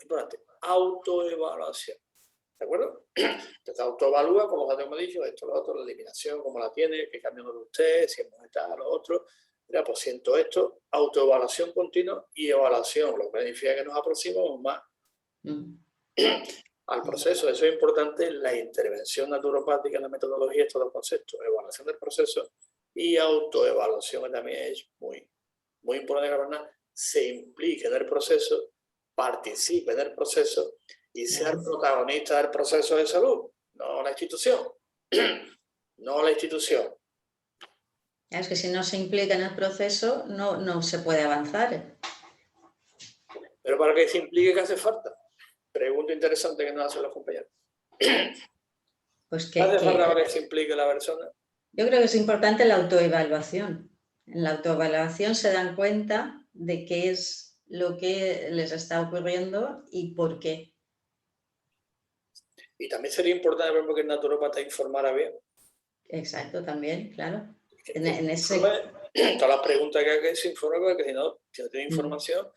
importante, autoevaluación. ¿De acuerdo? Entonces autoevalúa con los datos que hemos dicho, esto, lo otro, la eliminación, cómo la tiene, qué cambios de usted, si hemos estado, lo otro. Mira, pues siento esto, autoevaluación continua y evaluación, lo que significa que nos aproximamos más al proceso. Eso es importante, la intervención naturopática en la metodología, estos dos conceptos, evaluación del proceso y autoevaluación, que también es muy importante que la persona se implique en el proceso, participe en el proceso y sea el protagonista del proceso de salud, no la institución. No la institución. Es que si no se implica en el proceso, no se puede avanzar. Pero para que se implique, ¿qué hace falta? Pregunta interesante que nos hacen los compañeros. Pues ¿Qué hace falta para que se implique la persona? Yo creo que es importante la autoevaluación. En la autoevaluación se dan cuenta de qué es lo que les está ocurriendo y por qué. Y también sería importante, por ejemplo, que el naturópata informara bien. Exacto, también, claro. Todas las preguntas que haga se informa, porque si no tiene información.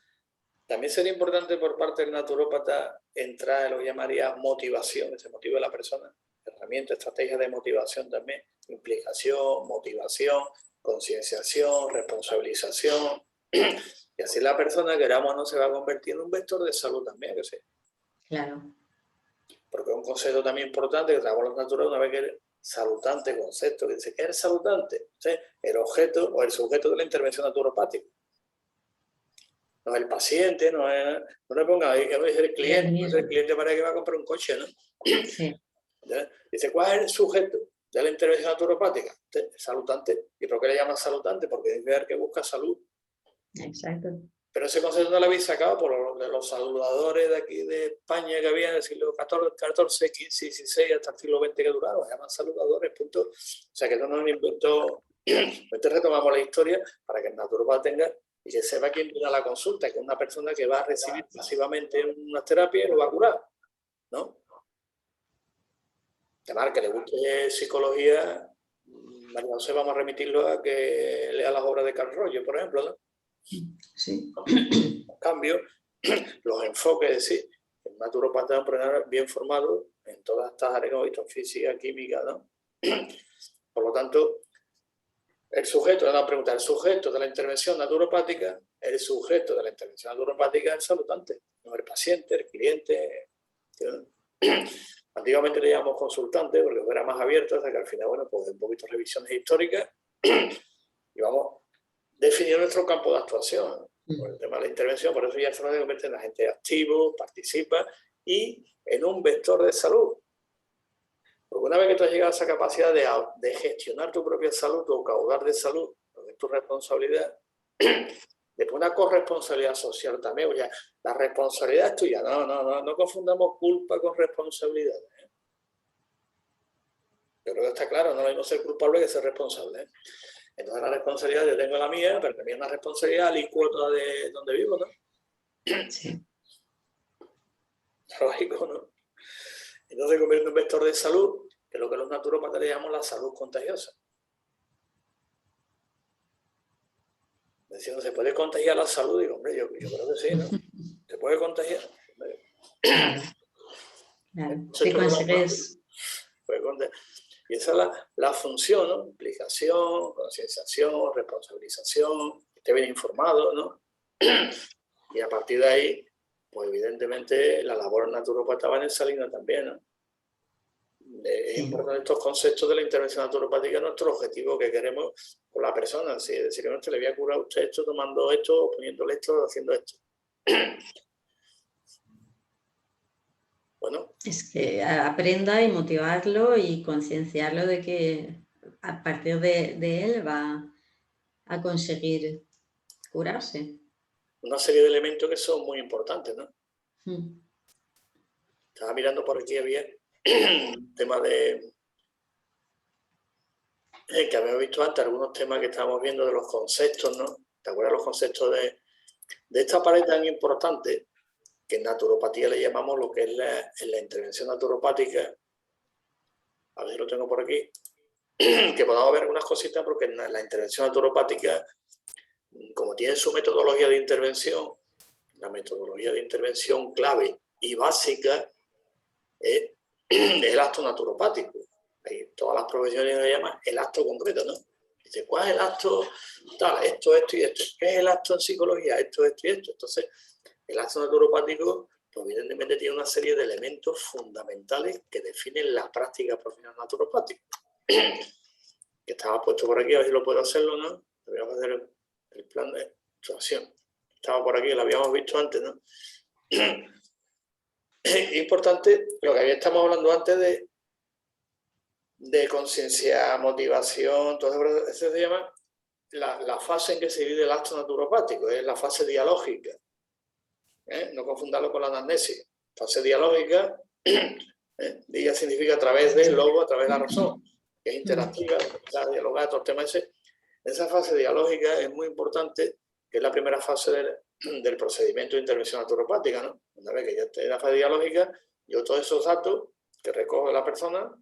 También sería importante por parte del naturópata entrar en lo que llamaría motivación, ese motivo de la persona. Herramientas, estrategias de motivación también. Implicación, motivación, concienciación, responsabilización. Y así la persona, queramos o no, se va a convertir en un vector de salud también, que sé. Claro. Porque es un concepto también importante que trabajamos los naturales una vez que eres salutante, concepto, que dice que eres salutante, ¿sí? El objeto o el sujeto de la intervención naturopática. No es el paciente, no le ponga ahí, que es el cliente. El cliente para que va a comprar un coche, ¿no? Sí. Dice, ¿cuál es el sujeto de la intervención naturopática? El salutante. ¿Y por qué le llaman salutante? Porque es ver que busca salud. Exacto. Pero ese concepto no lo habéis sacado por los saludadores de aquí de España que había en el siglo XIV, XV, XVI, hasta el siglo XX que duraron. Se llaman saludadores, punto. O sea que no nos inventó. Entonces retomamos la historia para que el naturópata tenga y que sepa quién viene a la consulta, que es una persona que va a recibir pasivamente una terapia y lo va a curar, ¿no? Además, que le guste psicología, María José, vamos a remitirlo a que lea las obras de Carl Rogers, por ejemplo, ¿no? Sí. En cambio, los enfoques, es decir, el naturopata es un profesional bien formado en todas estas áreas, como visto, física, química, ¿no? Por lo tanto, el sujeto de la intervención naturopática, el sujeto de la intervención naturopática es el saludante, no el paciente, el cliente, ¿no? Antiguamente le llamamos consultante porque era más abierto, hasta que al final, bueno, pues un poquito de revisiones históricas y vamos definiendo nuestro campo de actuación. Por el tema de la intervención, por eso ya se convierte en agente activo, participa y en un vector de salud. Porque una vez que tú has llegado a esa capacidad de gestionar tu propia salud, tu caudal de salud, lo que es tu responsabilidad, después una corresponsabilidad social también, o sea, la responsabilidad es tuya, no confundamos culpa con responsabilidad. Yo creo que está claro, no es lo mismo ser culpable que ser responsable. Entonces la responsabilidad, yo tengo la mía, pero también una responsabilidad alícuota de donde vivo, ¿no? Sí. Lógico, ¿no? Entonces convierte en un vector de salud, que es lo que los naturópatas le llamamos la salud contagiosa. Es decir, ¿se puede contagiar la salud? Digo, hombre, yo creo que sí, ¿no? ¿Se puede contagiar? Claro. Si consigues... Y esa es la función, ¿no? Implicación, concienciación, responsabilización, que esté bien informado, ¿no? Y a partir de ahí, pues evidentemente la labor naturopata va en esa línea también, ¿no? Es importante estos conceptos de la intervención naturopática, nuestro objetivo que queremos con la persona, ¿sí? Es decir, que no te le voy a curar a usted esto tomando esto, poniéndole esto, haciendo esto. Bueno. Es que aprenda y motivarlo y concienciarlo de que a partir de él va a conseguir curarse. Una serie de elementos que son muy importantes, ¿no? Estaba mirando por aquí, había un tema de... que habíamos visto antes, algunos temas que estábamos viendo de los conceptos, ¿no? ¿Te acuerdas los conceptos de esta pared tan importante que en naturopatía le llamamos lo que es la intervención naturopática? A ver si lo tengo por aquí. Que podamos ver algunas cositas porque en la intervención naturopática, como tiene su metodología de intervención, la metodología de intervención clave y básica es el acto naturopático. Ahí todas las profesiones le llaman el acto concreto, ¿no? Dice, ¿cuál es el acto? Tal, esto y esto. ¿Qué es el acto en psicología? Esto y esto. Entonces, el acto naturopático, pues, evidentemente tiene una serie de elementos fundamentales que definen la práctica profesional naturopática. Que estaba puesto por aquí, a ver si lo puedo hacerlo, ¿no? Debíamos hacer el plan de actuación. Estaba por aquí, lo habíamos visto antes, ¿no? Es importante lo que estamos hablando antes de conciencia, motivación, todo eso se llama la fase en que se divide el acto naturopático, es la fase dialógica. No confundarlo con la anamnesis. Fase dialógica, ella significa a través del logo, a través de la razón, que es interactiva, dialogar, todo el tema ese. Esa fase dialógica es muy importante, que es la primera fase del procedimiento de intervención naturopática, ¿no? Una vez que ya esté en la fase dialógica, yo todos esos datos que recoge la persona,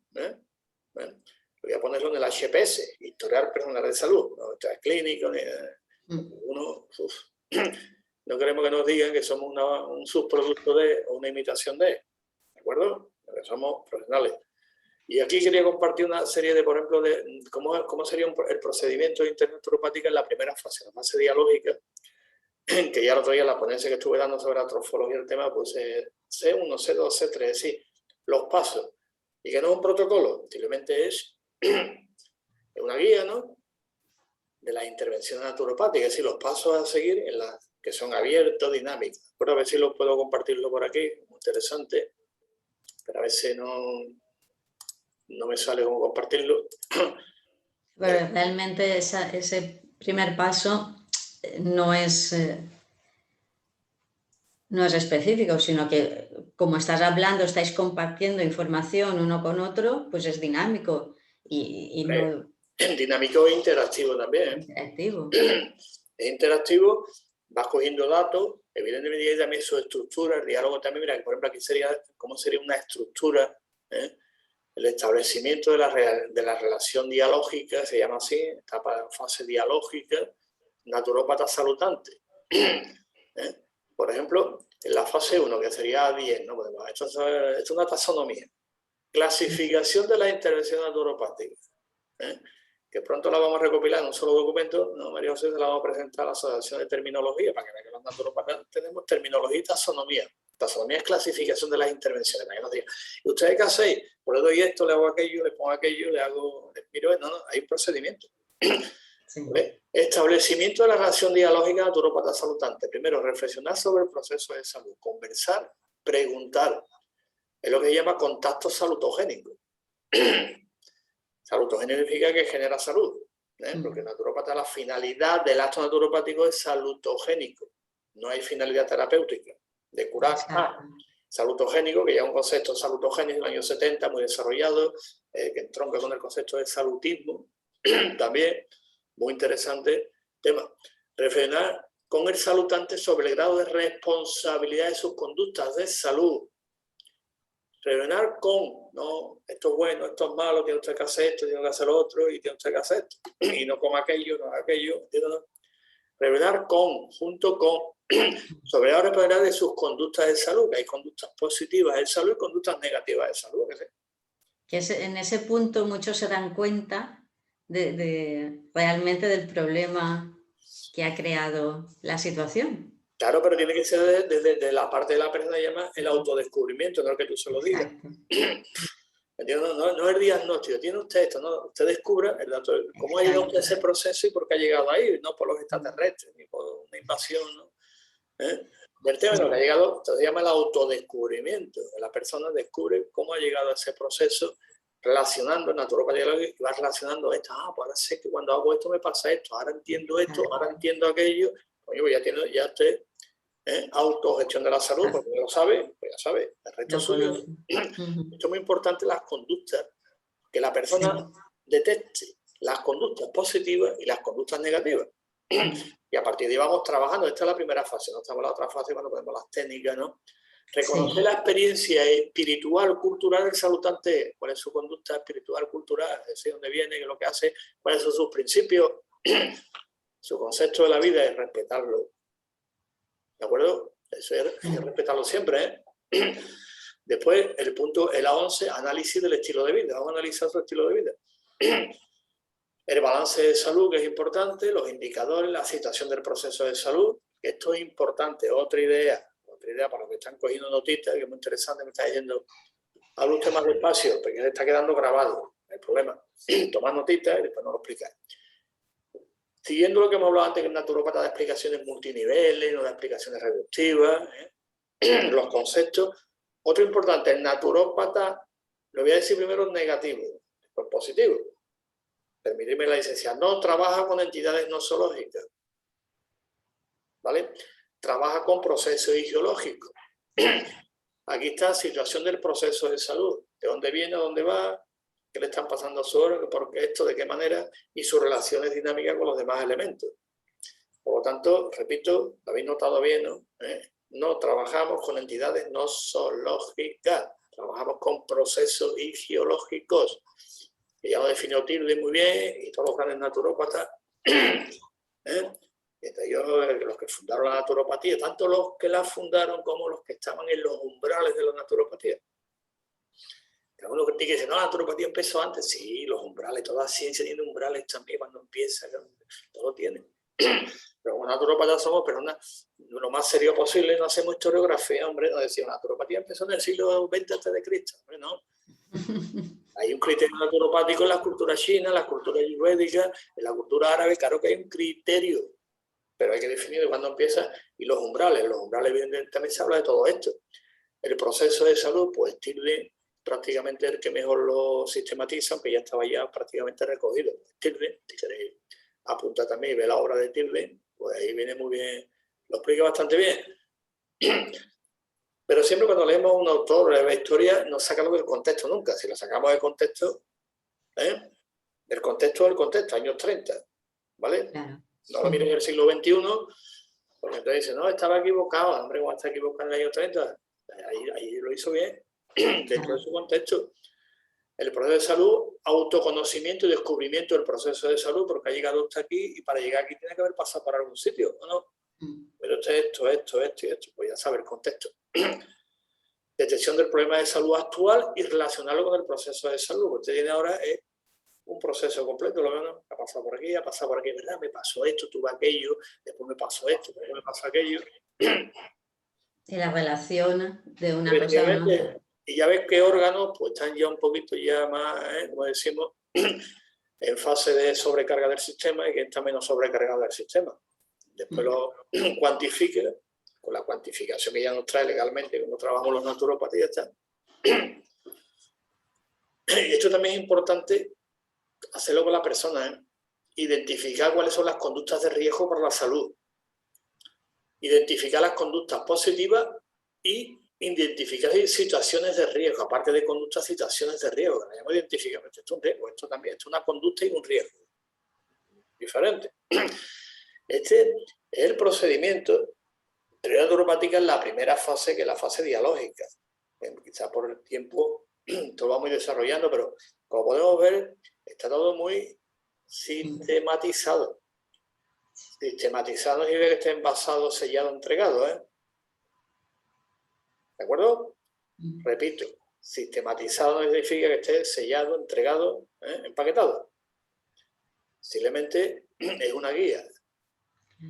voy a ponerlo en el HPS, historial personal de salud, no es clínico, no queremos que nos digan que somos un subproducto o una imitación de acuerdo? Porque somos profesionales. Y aquí quería compartir una serie de, por ejemplo, de cómo sería el procedimiento de intervención naturopática en la primera fase, la fase dialógica, que ya el otro día en la ponencia que estuve dando sobre la trofología del tema, pues C1, C2, C3, es decir, los pasos. Y que no es un protocolo, simplemente es una guía, ¿no? De las intervenciones naturopáticas, es decir, los pasos a seguir que son abiertos, dinámicos. Pero a ver si lo puedo compartirlo por aquí, muy interesante, pero a veces no me sale cómo compartirlo. Bueno, realmente ese primer paso no es específico, sino que como estás hablando, estáis compartiendo información uno con otro, pues es dinámico. Y no... Dinámico e interactivo también. Interactivo. Es interactivo, vas cogiendo datos, evidentemente también su estructura, el diálogo también, mira, por ejemplo, aquí sería, ¿cómo sería una estructura? El establecimiento de la relación dialógica, se llama así, etapa, fase dialógica, naturópata salutante. Por ejemplo, en la fase 1, que sería 10, ¿no? Bueno, esto es una taxonomía. Clasificación de las intervenciones naturopáticas, que pronto la vamos a recopilar en un solo documento, ¿no? María José se la vamos a presentar a la Asociación de Terminología, para que vean que los naturópatas tenemos terminología y taxonomía. Taxonomía es clasificación de las intervenciones, para que nos digan, ¿y ustedes qué hacéis? Pues le doy esto, le hago aquello, le pongo aquello, le hago, le miro, no, hay un procedimiento. Sí. Establecimiento de la relación dialógica naturópata salutante. Primero, reflexionar sobre el proceso de salud, conversar, preguntar. Es lo que se llama contacto salutogénico. Salutogénico significa que genera salud, porque naturópata, la finalidad del acto naturopático es salutogénico. No hay finalidad terapéutica de curar. Salutogénico, que ya es un concepto salutogénico en los años 70, muy desarrollado, que entronca con el concepto de salutismo. También, muy interesante tema. Reflexionar con el salutante sobre el grado de responsabilidad de sus conductas de salud. Reflexionar con, no, esto es bueno, esto es malo, tiene usted que hacer esto, tiene que hacer lo otro, y tiene usted que hacer esto. Y no con aquello, no aquello, ¿no? Reflexionar con, junto con, sobre la responsabilidad de sus conductas de salud, que hay conductas positivas de salud y conductas negativas de salud. Que en ese punto muchos se dan cuenta realmente del problema que ha creado la situación. Claro, pero tiene que ser desde la parte de la persona que llama el autodescubrimiento, no es que tú se lo digas. No es el diagnóstico, tiene usted esto, ¿no? Usted descubra cómo ha llegado usted a ese proceso y por qué ha llegado ahí, no por los extraterrestres, ni por una invasión, ¿no? Del tema que ha llegado, se llama el autodescubrimiento. La persona descubre cómo ha llegado a ese proceso, relacionando naturopatía y va relacionando esto. Pues ahora sé que cuando hago esto me pasa esto, ahora entiendo esto, ahora entiendo aquello. Oye, pues ya usted autogestión de la salud, porque lo sabe, pues ya sabe, el resto suyo. Esto es muy importante, las conductas, que la persona detecte las conductas positivas y las conductas negativas. Y a partir de ahí vamos trabajando. Esta es la primera fase, ¿no? Estamos en la otra fase cuando ponemos las técnicas, ¿no? Reconocer la experiencia espiritual, cultural del salutante, cuál es su conducta espiritual, cultural, es decir, dónde viene, qué es lo que hace, cuáles son sus principios, su concepto de la vida y respetarlo. ¿De acuerdo? Eso hay que respetarlo siempre, Después, el punto, el A11, análisis del estilo de vida. Vamos a analizar su estilo de vida. El balance de salud, que es importante, los indicadores, la situación del proceso de salud. Esto es importante. Otra idea para los que están cogiendo notitas, que es muy interesante, me está diciendo, habla usted más despacio, porque le está quedando grabado. No hay problema. Tomad notitas y después nos lo explicáis. Siguiendo lo que hemos hablado antes, que el naturópata da explicaciones multiniveles, no da explicaciones reductivas, los conceptos. Otro importante, el naturópata, lo voy a decir primero negativo, después positivo. Permíteme la licencia, no trabaja con entidades nosológicas, ¿vale? Trabaja con procesos ideológicos. Aquí está situación del proceso de salud, de dónde viene, a dónde va, qué le están pasando a su órgano, por qué esto, de qué manera, y sus relaciones dinámicas con los demás elementos. Por lo tanto, repito, lo habéis notado bien, ¿no? No trabajamos con entidades nosológicas, trabajamos con procesos ideológicos. Que ya lo definió Tilde muy bien, y todos los grandes naturópatas, entre ellos los que fundaron la naturopatía, tanto los que la fundaron como los que estaban en los umbrales de la naturopatía. Uno que dice, no, la naturopatía empezó antes. Sí, los umbrales, toda ciencia tiene umbrales también cuando empieza, todo tiene. Pero como naturopatas somos personas lo más serio posible, no hacemos historiografía, hombre, no decimos, la naturopatía empezó en el siglo XX a.C., hombre, no. Hay un criterio naturopático en la cultura china, en la cultura ayurvédica, en la cultura árabe, claro que hay un criterio, pero hay que definir cuándo empieza, y los umbrales, evidentemente también se habla de todo esto. El proceso de salud, pues Tilde prácticamente el que mejor lo sistematiza, aunque ya estaba ya prácticamente recogido. Tilde, si queréis apuntar también y ver la obra de Tilde, pues ahí viene muy bien, lo explica bastante bien. Pero siempre cuando leemos a un autor, la historia, no sacamos del contexto nunca. Si lo sacamos del contexto, del contexto, años 30, ¿vale? Claro. No lo mires en el siglo XXI, porque entonces dice, no, estaba equivocado. Hombre, ¿cómo está equivocado en el año 30? Ahí lo hizo bien, dentro de su contexto. El proceso de salud, autoconocimiento y descubrimiento del proceso de salud, porque ha llegado hasta aquí y para llegar aquí tiene que haber pasado por algún sitio, ¿o no? Pero esto y esto, pues ya sabe el contexto. Detección del problema de salud actual y relacionarlo con el proceso de salud. Lo que usted tiene ahora es un proceso completo, lo menos ha pasado por aquí, ¿verdad? Me pasó esto, tuve aquello, después me pasó esto, después me pasó aquello. Y la relación de una cosa con otra. Y ya ves qué órganos pues están ya un poquito ya más, como decimos, en fase de sobrecarga del sistema y que está menos sobrecargado del sistema. Después lo cuantifique, con la cuantificación que ya nos trae legalmente, como trabajamos los naturópatas y ya está. Y esto también es importante hacerlo con la persona, identificar cuáles son las conductas de riesgo para la salud, identificar las conductas positivas y identificar situaciones de riesgo, aparte de conductas, situaciones de riesgo. Hemos identificado, esto es un riesgo, esto también, esto es una conducta y un riesgo. Diferente. Este es el procedimiento. Teoría naturopática es la primera fase, que es la fase dialógica. Quizás por el tiempo todo lo vamos desarrollando, pero como podemos ver, está todo muy sistematizado. Sistematizado no significa que esté envasado, sellado, entregado, ¿de acuerdo? Repito, sistematizado no significa que esté sellado, entregado, empaquetado. Simplemente es una guía.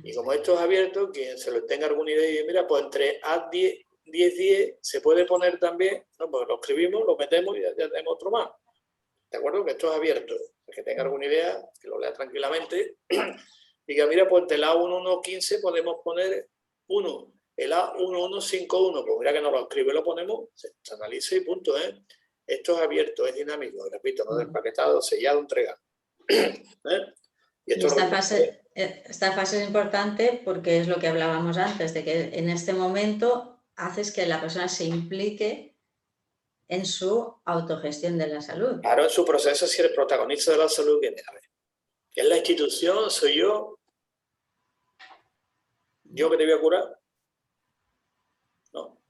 Y como esto es abierto, quien se lo tenga alguna idea y mira, pues entre A10, 10, se puede poner también, no, pues lo escribimos, lo metemos y ya tenemos otro más. ¿De acuerdo? Que esto es abierto. El que tenga alguna idea, que lo lea tranquilamente. Y que mira, pues entre el A1115 podemos poner 1. El A1151, pues mira que nos lo escribe, lo ponemos, se analiza y punto, Esto es abierto, es dinámico, repito, no empaquetado, sellado, entregado. Y esta fase es importante porque es lo que hablábamos antes, de que en este momento haces que la persona se implique en su autogestión de la salud. Claro, en su proceso, si el protagonista de la salud, ¿quién es? A ver, ¿es la institución? ¿Soy yo? ¿Yo que te voy a curar? No.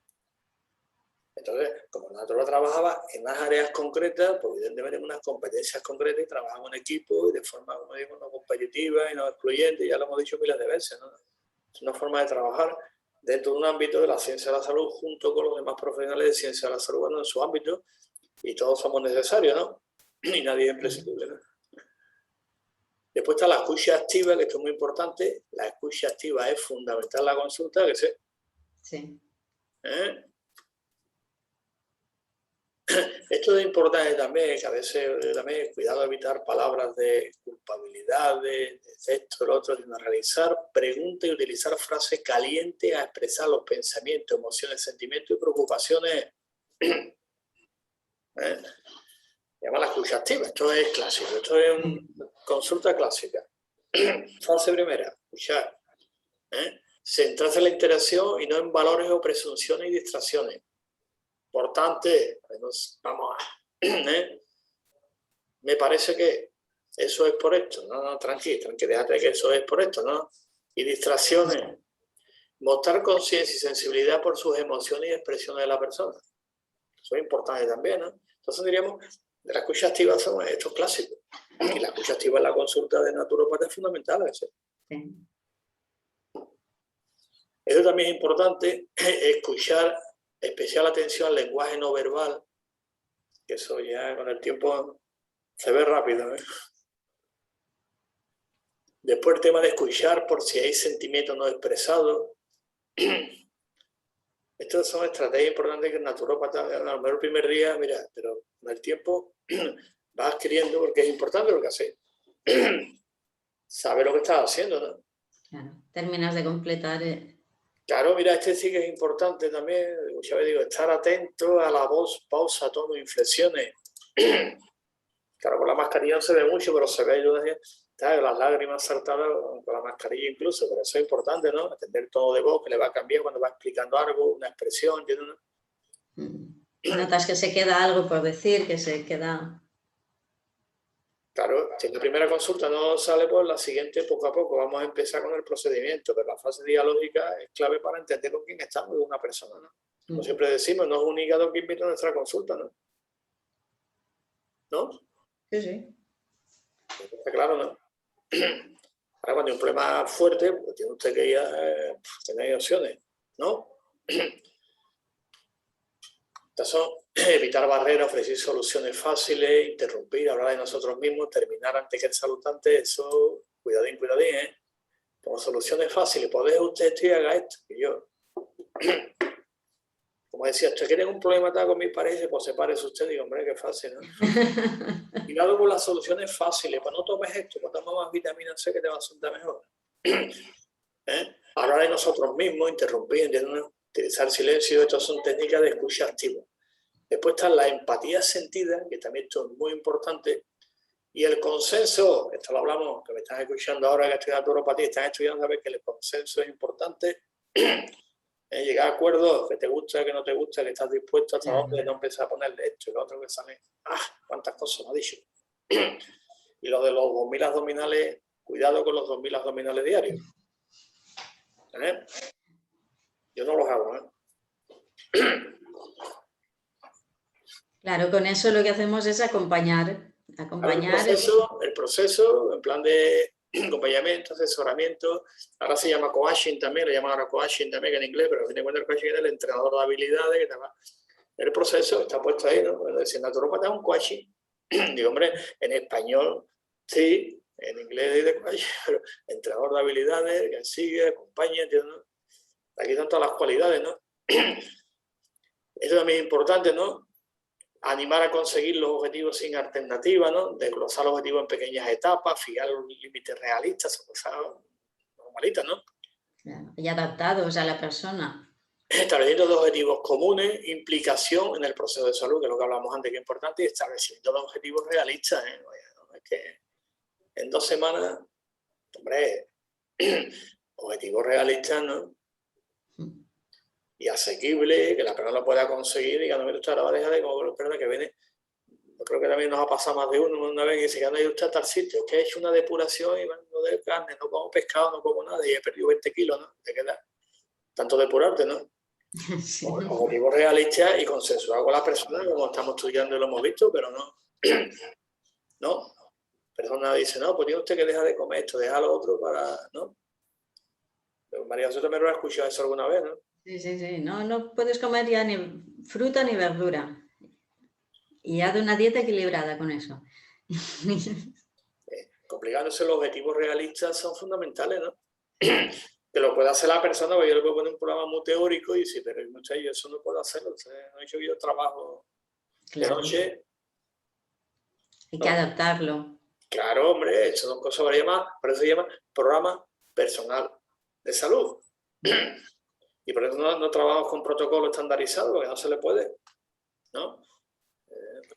Entonces, como el naturópata trabajaba en unas áreas concretas, pues evidentemente en unas competencias concretas y trabajaba en equipo y de forma, como digo, no competitiva y no excluyente, ya lo hemos dicho miles de veces, ¿no? Es una forma de trabajar dentro de un ámbito de la ciencia de la salud junto con los demás profesionales de ciencia de la salud, bueno, en su ámbito, y todos somos necesarios, ¿no? Y nadie es imprescindible, ¿no? Después está la escucha activa, que esto es muy importante. La escucha activa es fundamental en la consulta, que sé. Sí. Esto es importante también, que a veces también cuidado de evitar palabras de culpabilidad, de esto, lo otro, sino realizar preguntas y utilizar frases calientes a expresar los pensamientos, emociones, sentimientos y preocupaciones. Se llama la escucha activa. Esto es clásico, esto es una consulta clásica. Fase primera, escuchar. Centrarse en la interacción y no en valores o presunciones y distracciones. Importante, vamos a... Me parece que eso es por esto. No, tranquilo, déjate que eso es por esto, ¿no? Y distracciones. Mostrar conciencia y sensibilidad por sus emociones y expresiones de la persona. Eso es importante también, ¿no? Entonces diríamos, de la escucha activa son estos clásicos. Y la escucha activa en la consulta de naturópata es fundamental. ¿Sí? Eso también es importante, escuchar especial atención al lenguaje no verbal, que eso ya con el tiempo se ve rápido. Después el tema de escuchar por si hay sentimientos no expresados. Estas son estrategias importantes que el naturópata, a lo mejor el primer día, mira, pero con el tiempo vas adquiriendo, porque es importante lo que haces. Saber lo que estás haciendo, ¿no? Claro, terminas de completar. Claro, mira, este sí que es importante también, muchas veces digo, estar atento a la voz, pausa, tono, inflexiones. Claro, con la mascarilla no se ve mucho, pero se ve las lágrimas saltadas con la mascarilla incluso, pero eso es importante, ¿no? Atender todo de voz, que le va a cambiar cuando va explicando algo, una expresión, ¿entiendes? Notas que se queda algo por decir, que se queda... Claro, si en la primera consulta no sale, pues la siguiente poco a poco vamos a empezar con el procedimiento, pero la fase dialógica es clave para entender con quién estamos de una persona, ¿no? Como siempre decimos, no es un hígado que invita a nuestra consulta, ¿no? ¿No? Sí, sí. Está claro, ¿no? Ahora, cuando hay un problema fuerte, pues tiene usted que ir a tener opciones, ¿no? Estas son evitar barreras, ofrecer soluciones fáciles, interrumpir, hablar de nosotros mismos, terminar antes que el saludante, eso, cuidadín, cuidadín, ¿eh? Como soluciones fáciles, pues deje usted esto y haga esto, que yo. Como decía, usted tiene un problema con mi pareja, pues sepárese usted, digo, hombre, qué fácil, ¿no? Cuidado con las soluciones fáciles, pues no tomes esto, pues toma más vitamina C que te va a sentar mejor. Hablar de nosotros mismos, interrumpir, utilizar silencio, estas son técnicas de escucha activa. Después está la empatía sentida, que también esto es muy importante, y el consenso, esto lo hablamos, que me están escuchando ahora que estudian naturopatía, están estudiando a ver que el consenso es importante, llegar a acuerdos, que te gusta, que no te gusta, que estás dispuesto hasta dónde, no empezar a ponerle esto y lo otro que sale, cuántas cosas me ha dicho. Y lo de los 2000 abdominales, cuidado con los 2000 abdominales diarios. Yo no los hago, Claro, con eso lo que hacemos es acompañar. El proceso, en plan de acompañamiento, asesoramiento, ahora se llama coaching también, lo llaman ahora coaching también en inglés, pero a fin de cuentas el coaching es el entrenador de habilidades, el proceso está puesto ahí, ¿no? Bueno, decir naturópata es un coaching. Digo, hombre, en español sí, en inglés dice coaching, pero entrenador de habilidades, que sigue, acompaña, ¿no? Aquí están todas las cualidades, ¿no? Eso también es importante, ¿no? Animar a conseguir los objetivos sin alternativa, ¿no? Desglosar los objetivos en pequeñas etapas, fijar los límites realistas, son cosas normalitas, ¿no? Y adaptados a la persona. Estableciendo dos objetivos comunes, implicación en el proceso de salud, que es lo que hablamos antes, que es importante, y establecimiento de objetivos realistas, ¿eh? No es que en 2 semanas, hombre, objetivos realistas, ¿no? Y asequible, que la persona lo pueda conseguir y que no me gusta la pareja de como la persona que viene. Yo creo que también nos ha pasado más de uno una vez que dice que anda a ir usted a tal sitio, es que he hecho una depuración y no de carne, no como pescado, no como nada y he perdido 20 kilos, ¿no? Te queda tanto depurarte, ¿no? Sí. Objetivos realistas y consensuados con la persona, como estamos estudiando y lo hemos visto, pero no. No. La persona dice, no, pues tiene usted que dejar de comer esto, dejar lo otro para, ¿no? Pero María José también lo ha escuchado eso alguna vez, ¿no? Sí, sí, sí. No puedes comer ya ni fruta ni verdura. Y haz una dieta equilibrada con eso. Complicándose los objetivos realistas son fundamentales, ¿no? Que lo puede hacer la persona, porque yo le puedo poner un programa muy teórico y decir, pero muchachos, yo eso no puedo hacerlo. No he hecho yo trabajo de noche. Hay que adaptarlo. Claro, hombre, eso son cosas varias, por eso se llama programa personal de salud. Y por eso no trabajamos con protocolo estandarizado, porque no se le puede, ¿no?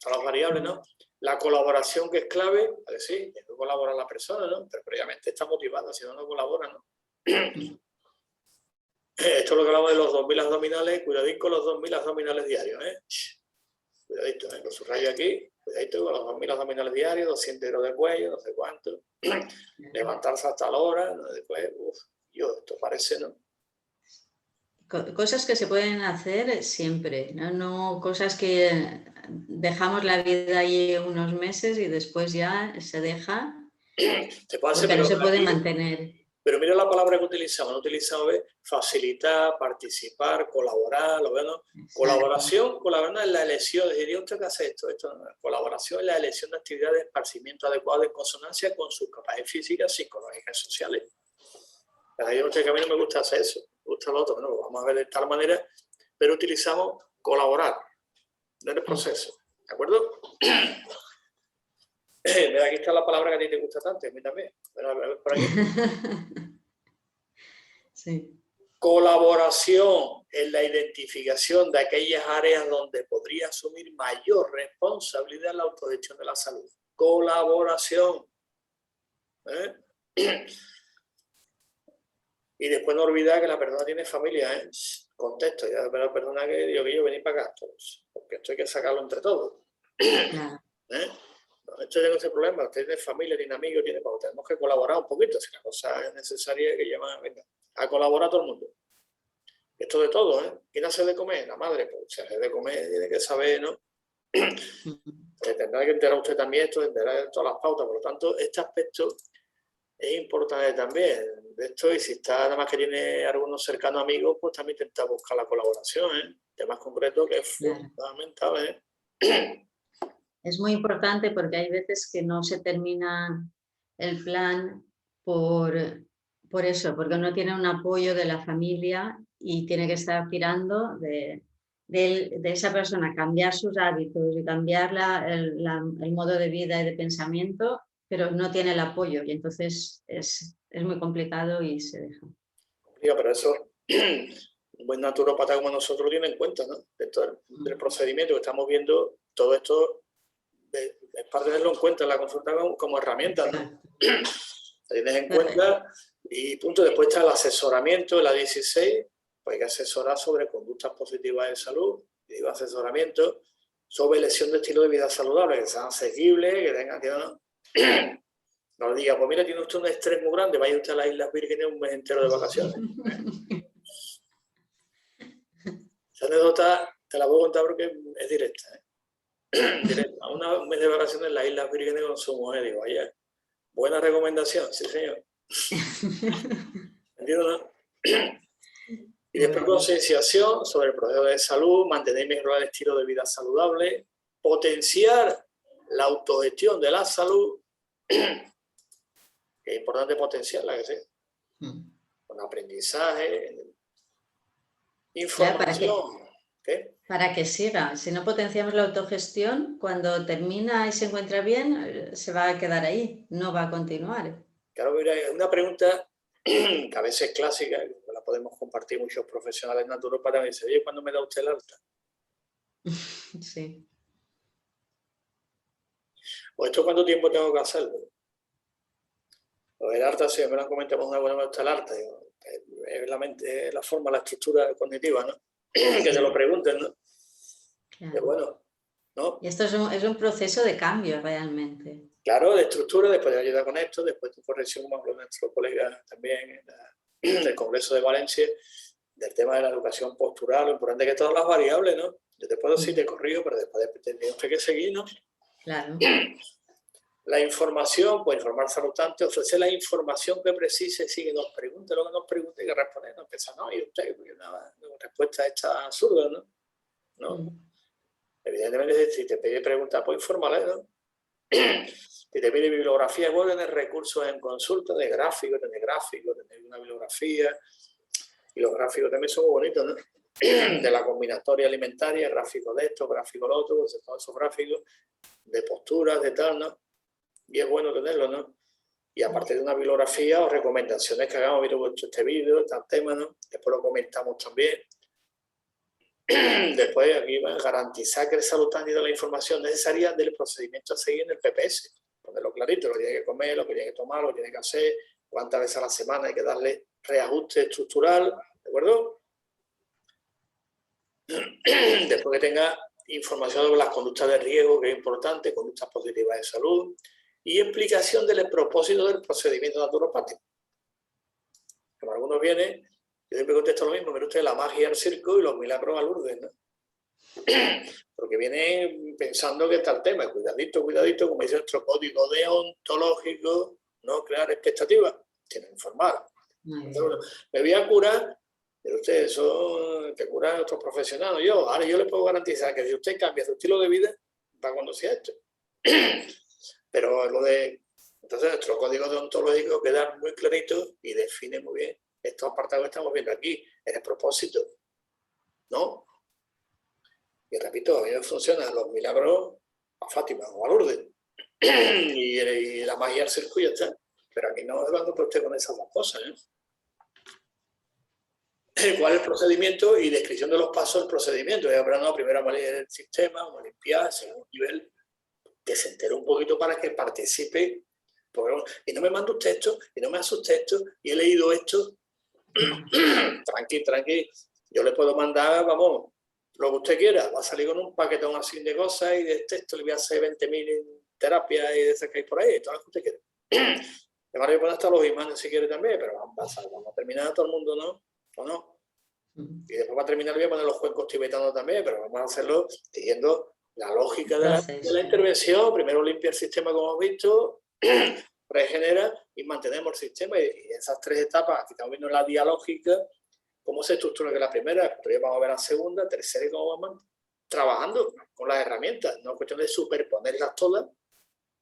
Todas las variables, ¿no? La colaboración, que es clave, vale, sí, tiene que colaborar la persona, ¿no? Pero previamente está motivada, si no colabora, ¿no? Esto es lo que hablamos de los 2000 abdominales, cuidadito con los 2000 abdominales diarios, ¿eh? Cuidadito, lo subrayo aquí, cuidadito con los 2000 abdominales diarios, 200 euros de cuello, no sé cuánto. Levantarse hasta la hora, ¿no? Después, esto parece, ¿no? Cosas que se pueden hacer siempre, ¿no? No cosas que dejamos la vida ahí unos meses y después ya se deja, se puede hacer, porque no se puede mantener. Pero mira la palabra que utilizamos, no utilizamos facilitar, participar, colaborar, lo vemos. Colaboración es la elección, diría usted que hace esto no. Colaboración es la elección de actividades de esparcimiento adecuado en consonancia con sus capacidades físicas, psicológicas y sociales. Yo no sé, que a mí no me gusta hacer eso, me gusta lo otro, ¿no? Lo vamos a ver de tal manera, pero utilizamos colaborar en el proceso, ¿de acuerdo? Mira, aquí está la palabra que a ti te gusta tanto, a mí también. A ver, por aquí. Sí. Colaboración en la identificación de aquellas áreas donde podría asumir mayor responsabilidad en la autogestión de la salud. Colaboración. Y después no olvidar que la persona tiene familia. Contexto, ya la persona que digo que yo venir para acá todos, porque esto hay que sacarlo entre todos. No, esto tiene ese problema, usted tiene familia, tiene amigos, tiene, pues, tenemos que colaborar un poquito, si la cosa es necesaria que llama, venga, a colaborar todo el mundo. Esto de todo, ¿eh? ¿Quién hace de comer? La madre, pues si hace de comer tiene que saber, ¿no? Tendrá que enterar usted también esto, enterar todas las pautas, por lo tanto, este aspecto es importante también de esto, y si está nada más que tiene algunos cercanos amigos, pues también intenta buscar la colaboración, ¿eh? Temas concretos que es fundamental, ¿eh? Es muy importante porque hay veces que no se termina el plan por eso, porque uno tiene un apoyo de la familia y tiene que estar tirando de esa persona, cambiar sus hábitos y cambiar el modo de vida y de pensamiento, pero no tiene el apoyo y entonces es muy complicado y se deja. Diga, pero eso un buen naturópata como nosotros tiene en cuenta, ¿no? Dentro del procedimiento que estamos viendo, todo esto es para tenerlo en cuenta en la consulta como herramienta, ¿no? Lo tienes en cuenta y punto. Después está el asesoramiento, la 16, pues hay que asesorar sobre conductas positivas de salud, y digo asesoramiento sobre elección de estilo de vida saludable, que sean asequibles, que tengan, que no le diga, pues mira, tiene usted un estrés muy grande, vaya usted a las Islas Vírgenes un mes entero de vacaciones. Esa anécdota te la voy a contar porque es directa, ¿eh? Directa. Un mes de vacaciones en las Islas Vírgenes con su mujer, digo, vaya, buena recomendación, sí señor. ¿Entiendes, no? Y después concienciación sobre el proceso de salud, mantener y mejorar el estilo de vida saludable, potenciar la autogestión de la salud, que es importante potenciarla, que sí, con aprendizaje, información. ¿Qué? Para que siga. Si no potenciamos la autogestión, cuando termina y se encuentra bien, se va a quedar ahí, no va a continuar. Claro, mira, una pregunta que a veces es clásica, la podemos compartir muchos profesionales naturópatas, me dicen, oye, ¿cuándo me da usted el alta? Sí. ¿O esto cuánto tiempo tengo que hacerlo? O el alta, si me lo han comentado una buena vez el alta, digo, es la mente, la forma, la estructura cognitiva, ¿no? Que te lo pregunten, ¿no? Claro. Que bueno, ¿no? Y esto es un proceso de cambio realmente. Claro, de estructura, después de ayudar con esto, después de corrección, como habló nuestro colega también en el Congreso de Valencia, del tema de la educación postural, lo importante es que todas las variables, ¿no? Yo te puedo decir, te corrijo, pero después tiene usted que seguir, ¿no? Claro. La información, pues informar saludante, ofrecer la información que precise, sí, que nos pregunte lo que nos pregunte y que responder, no empieza, no, y usted, porque nada, respuesta esta absurda, ¿no? ¿No? Evidentemente, si te pide preguntas, pues infórmale, ¿no? Si te pide bibliografía, vos tenés recursos en consulta de gráficos, tenés una bibliografía, y los gráficos también son muy bonitos, ¿no? De la combinatoria alimentaria, gráficos de esto, gráficos de lo otro, todos esos gráficos de posturas, de tal, ¿no? Y es bueno tenerlo, ¿no? Y aparte de una bibliografía o recomendaciones que hagamos, mira, este vídeo, este tema, ¿no? Después lo comentamos también. Después aquí va a garantizar que el saludante tiene la información necesaria del procedimiento a seguir en el PPS. Ponerlo clarito, lo que tiene que comer, lo que tiene que tomar, lo que tiene que hacer, cuántas veces a la semana hay que darle reajuste estructural, ¿de acuerdo? Después que tenga información sobre las conductas de riesgo, que es importante, conductas positivas de salud, y explicación del propósito del procedimiento naturopático. Como algunos vienen, yo siempre contesto lo mismo, pero usted la magia al circo y los milagros a Lourdes, ¿no? Porque viene pensando que está el tema, cuidadito, cuidadito, como dice nuestro código deontológico, no crear expectativas, tiene que informar. Me voy a curar, pero usted eso te cura a otros profesionales. Ahora yo le puedo garantizar que si usted cambia su estilo de vida, va a conducir esto. Pero lo de... Entonces nuestro código deontológico queda muy clarito y define muy bien estos apartados que estamos viendo aquí, en el propósito, ¿no? Y repito, a mí me funcionan los milagros a Fátima o a Lourdes y la magia del circuito está. Pero aquí no hablando por usted con esas dos cosas, ¿eh? ¿Cuál es el procedimiento y descripción de los pasos del procedimiento? Hablando primero a manejar el sistema, a limpiar, segundo nivel, que se entere un poquito para que participe. Y no me manda usted esto, y no me hace usted esto, y he leído esto. Tranqui. Yo le puedo mandar, vamos, lo que usted quiera. Va a salir con un paquetón así de cosas y de texto le voy a hacer 20.000 terapias y de esas que hay por ahí, todas las que usted quiere. Además, le ponen hasta los imanes si quiere también, pero vamos a terminar todo el mundo, ¿no? ¿O no? Y después va a terminar, voy a poner los cuencos tibetanos también, pero vamos a hacerlo siguiendo la lógica de la intervención. Primero limpia el sistema, como hemos visto, regenera y mantenemos el sistema. Y esas 3 etapas, aquí estamos viendo la dialógica, cómo se estructura que la primera, pero ya vamos a ver la segunda, tercera y cómo vamos trabajando con las herramientas. No es cuestión de superponerlas todas.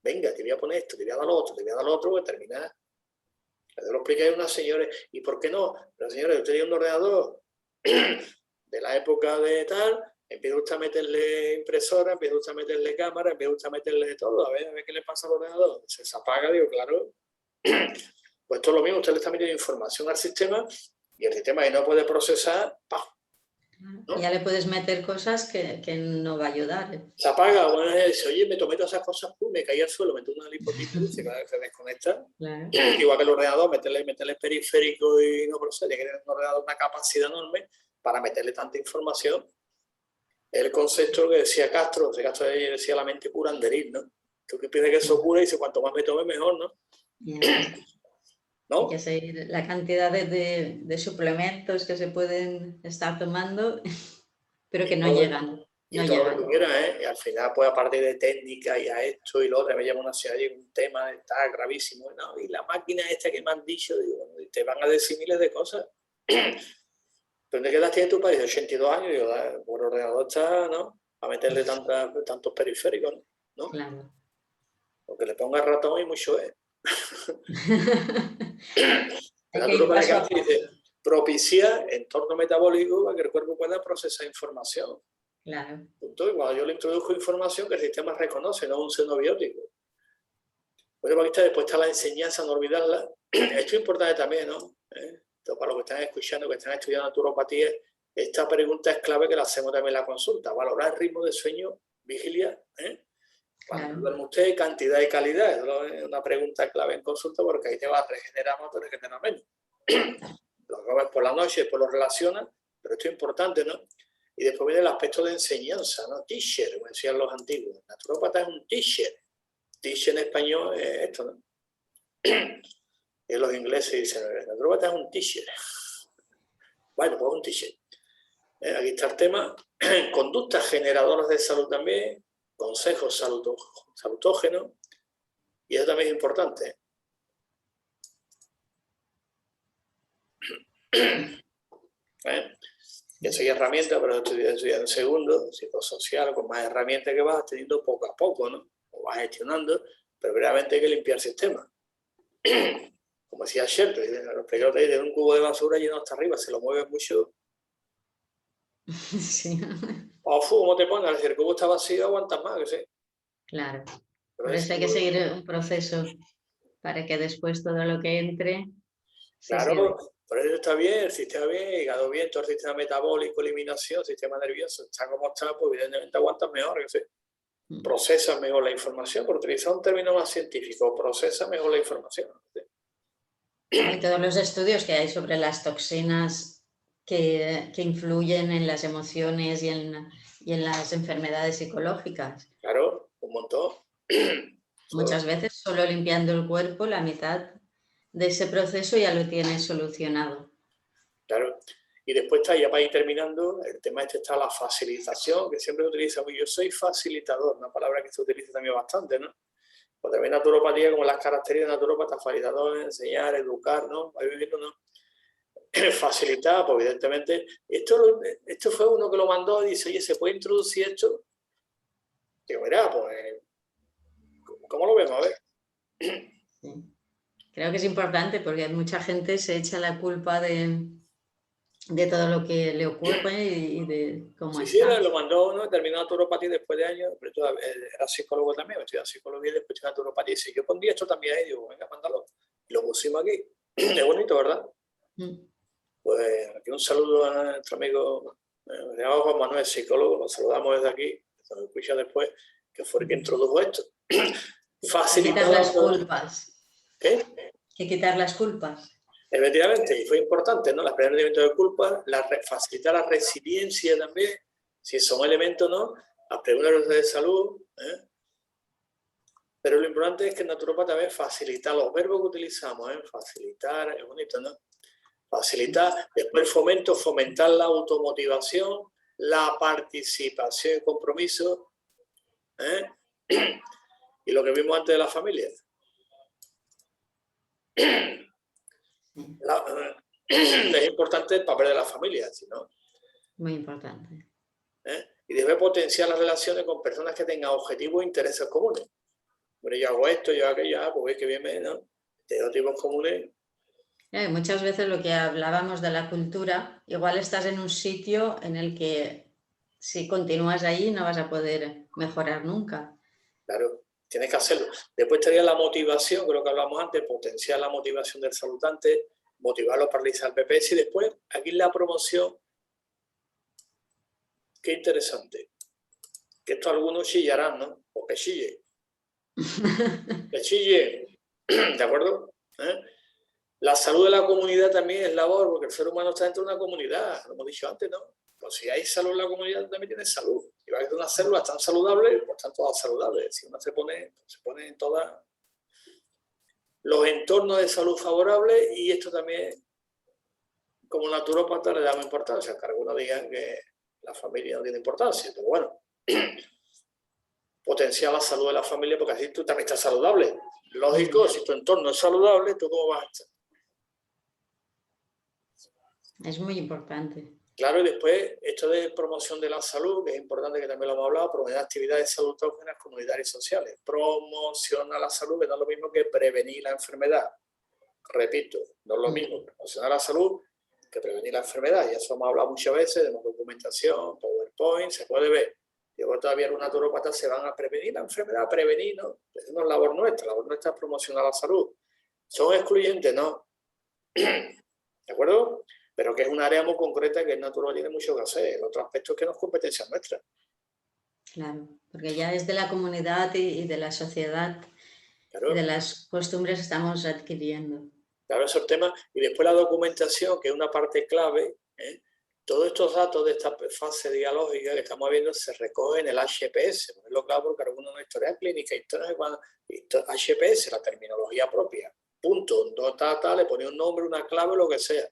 Venga, te voy a poner esto, te voy a dar lo otro, te voy a dar lo otro, voy a terminar. Yo lo expliqué a unas señores, ¿y por qué no? Pero señores, yo tenía un ordenador de la época de tal, empieza usted a meterle impresora, empieza usted a meterle cámara, empieza usted a meterle todo, a ver qué le pasa al ordenador. Se apaga, digo, claro. Pues todo lo mismo, usted le está metiendo información al sistema y el sistema que no puede procesar, ¡pam! ¿No? Ya le puedes meter cosas que no va a ayudar. Se apaga, bueno, dice, oye, me tomé todas esas cosas, me caí al suelo, metí una lipotina y se desconecta. Claro. Igual que el ordenador, meterle periférico y no procede, que tiene un ordenador una capacidad enorme para meterle tanta información. El concepto que decía Castro decía la mente curanderil, ¿no? Tú que piensas que eso cura y dice, cuanto más me tome, mejor, ¿no? ¿No? Hay que seguir la cantidad de suplementos que se pueden estar tomando, pero que no llegan. Y todo lo que quieras, ¿eh? Y al final, pues a partir de técnica y a esto y lo otro, me llama una ciudad y un tema está gravísimo, ¿no? Y la máquina esta que me han dicho, digo, y te van a decir miles de cosas. ¿Dónde quedas tiene tu país? 82 años, digo, por ordenador está, ¿no? A meterle tantos periféricos, ¿no? Claro. Porque le ponga ratón y mucho es. La naturopatía dice, propicia entorno metabólico para que el cuerpo pueda procesar información. Claro. Punto. Y cuando yo le introduzco información que el sistema reconoce, no un xenobiótico. Bueno, después está la enseñanza, no olvidarla. Esto es importante también, ¿no? Entonces, para los que están escuchando, que están estudiando naturopatía, esta pregunta es clave que la hacemos también en la consulta. Valorar el ritmo de sueño, vigilia, cuando duerme usted, cantidad y calidad. Es una pregunta clave en consulta porque ahí te va a regenerar más o regenerar menos. Lo que ves por la noche, después lo relacionas, pero esto es importante, ¿no? Y después viene el aspecto de enseñanza, ¿no? Teacher, como decían los antiguos. El naturópata es un teacher. Teacher en español es esto, ¿no? Y los ingleses dicen, el naturópata es un teacher. Bueno, pues un teacher. Aquí está el tema. Conductas generadoras de salud también. Consejos salutógenos. Y eso también es importante. Yo soy herramienta, pero estoy estudiando en segundo, psicosocial, con más herramientas que vas teniendo poco a poco, ¿no? O vas gestionando, pero realmente hay que limpiar el sistema. Como decía Shelton, los peligrosos de un cubo de basura lleno hasta arriba, se lo mueves mucho. Sí. O ¿cómo te pones? Si el cubo está vacío, aguantas más, que sé. Claro. Por eso hay que seguir un proceso para que después todo lo que entre... Claro, por eso está bien, el sistema bien, hígado bien, todo el sistema metabólico, eliminación, sistema nervioso, está como está, pues evidentemente aguantas mejor, que sé. Procesa mejor la información, por utilizar un término más científico, procesa mejor la información. ¿Sí? Hay todos los estudios que hay sobre las toxinas que influyen en las emociones y en las enfermedades psicológicas. Claro, un montón. Muchas veces solo limpiando el cuerpo, la mitad de ese proceso ya lo tienes solucionado. Claro. Y después está, ya para ir terminando, el tema este está la facilitación, que siempre se utiliza. Yo soy facilitador, una palabra que se utiliza también bastante, ¿no? Pues también naturopatía, como las características de naturopata, facilitador, enseñar, educar, ¿no? Ahí viviendo, ¿no? Facilitar, pues evidentemente. Esto fue uno que lo mandó y dice, oye, ¿se puede introducir esto? Digo, mira, pues, ¿cómo lo vemos? A ver. Sí. Creo que es importante porque mucha gente se echa la culpa de todo lo que le ocurre y de cómo sí, está. Sí, lo mandó uno, terminó naturopatía después de años, pero era psicólogo también, estudiaba psicología y después naturopatía. Y dice, yo pondría esto también ahí, digo, venga, mándalo. Y lo pusimos aquí. Es bonito, ¿verdad? Pues aquí un saludo a nuestro amigo Juan Manuel, psicólogo, lo saludamos desde aquí, nos escucha después, que fue el que introdujo esto. Quitar las culpas. ¿Qué? Hay que quitar las culpas. Efectivamente, y fue importante, ¿no? El aprendimiento de culpas, facilitar la resiliencia también, si son elementos, ¿no? Las preguntas de salud, Pero lo importante es que el naturópata ve facilitar los verbos que utilizamos, facilitar, es bonito, ¿no? Facilitar, después fomentar la automotivación, la participación y compromiso, ¿eh? Y lo que vimos antes de la familia. Es importante el papel de la familia, ¿sí, no? Muy importante. Y debe potenciar las relaciones con personas que tengan objetivos e intereses comunes. Bueno, yo hago esto, yo hago aquello, pues que bien, ¿no? Tengo objetivos comunes. Muchas veces lo que hablábamos de la cultura, igual estás en un sitio en el que si continúas ahí no vas a poder mejorar nunca. Claro, tienes que hacerlo. Después estaría la motivación, que es lo que hablamos antes, potenciar la motivación del saludante, motivarlo para realizar el PPS y después aquí la promoción. Qué interesante. Que esto algunos chillarán, ¿no? O que chille. Que chille. ¿De acuerdo? La salud de la comunidad también es labor, porque el ser humano está dentro de una comunidad, lo hemos dicho antes, ¿no? Pues si hay salud en la comunidad, también tienes salud. Y va a haber unas células tan saludables, pues están todas saludables. Si una se pone en todas los entornos de salud favorables, y esto también, como naturópata, le damos importancia, aunque algunos digan que la familia no tiene importancia, pero bueno, potenciar la salud de la familia, porque así tú también estás saludable. Lógico, si tu entorno es saludable, ¿tú cómo vas a estar? Es muy importante. Claro, y después esto de promoción de la salud, que es importante, que también lo hemos hablado, promover actividades salutógenas comunitarias y sociales. Promociona la salud, que no es lo mismo que prevenir la enfermedad. Repito, no es lo mismo promocionar la salud que prevenir la enfermedad. Ya eso hemos hablado muchas veces, de documentación, PowerPoint, se puede ver. Luego todavía los naturópatas se van a prevenir la enfermedad, prevenir, ¿no? Eso no es labor nuestra, la labor nuestra es promocionar la salud. ¿Son excluyentes? No. ¿De acuerdo? Pero que es un área muy concreta que el natural tiene mucho que hacer. El otro aspecto es que no es competencia nuestra. Claro, porque ya es de la comunidad y de la sociedad, claro, y de las costumbres que estamos adquiriendo. Claro, esos temas. Y después la documentación, que es una parte clave. Todos estos datos de esta fase dialógica que estamos viendo se recogen en el HPS. Es lo claro, porque algunos de historia clínica, HPS, la terminología propia. Punto. Le pone un nombre, una clave, lo que sea.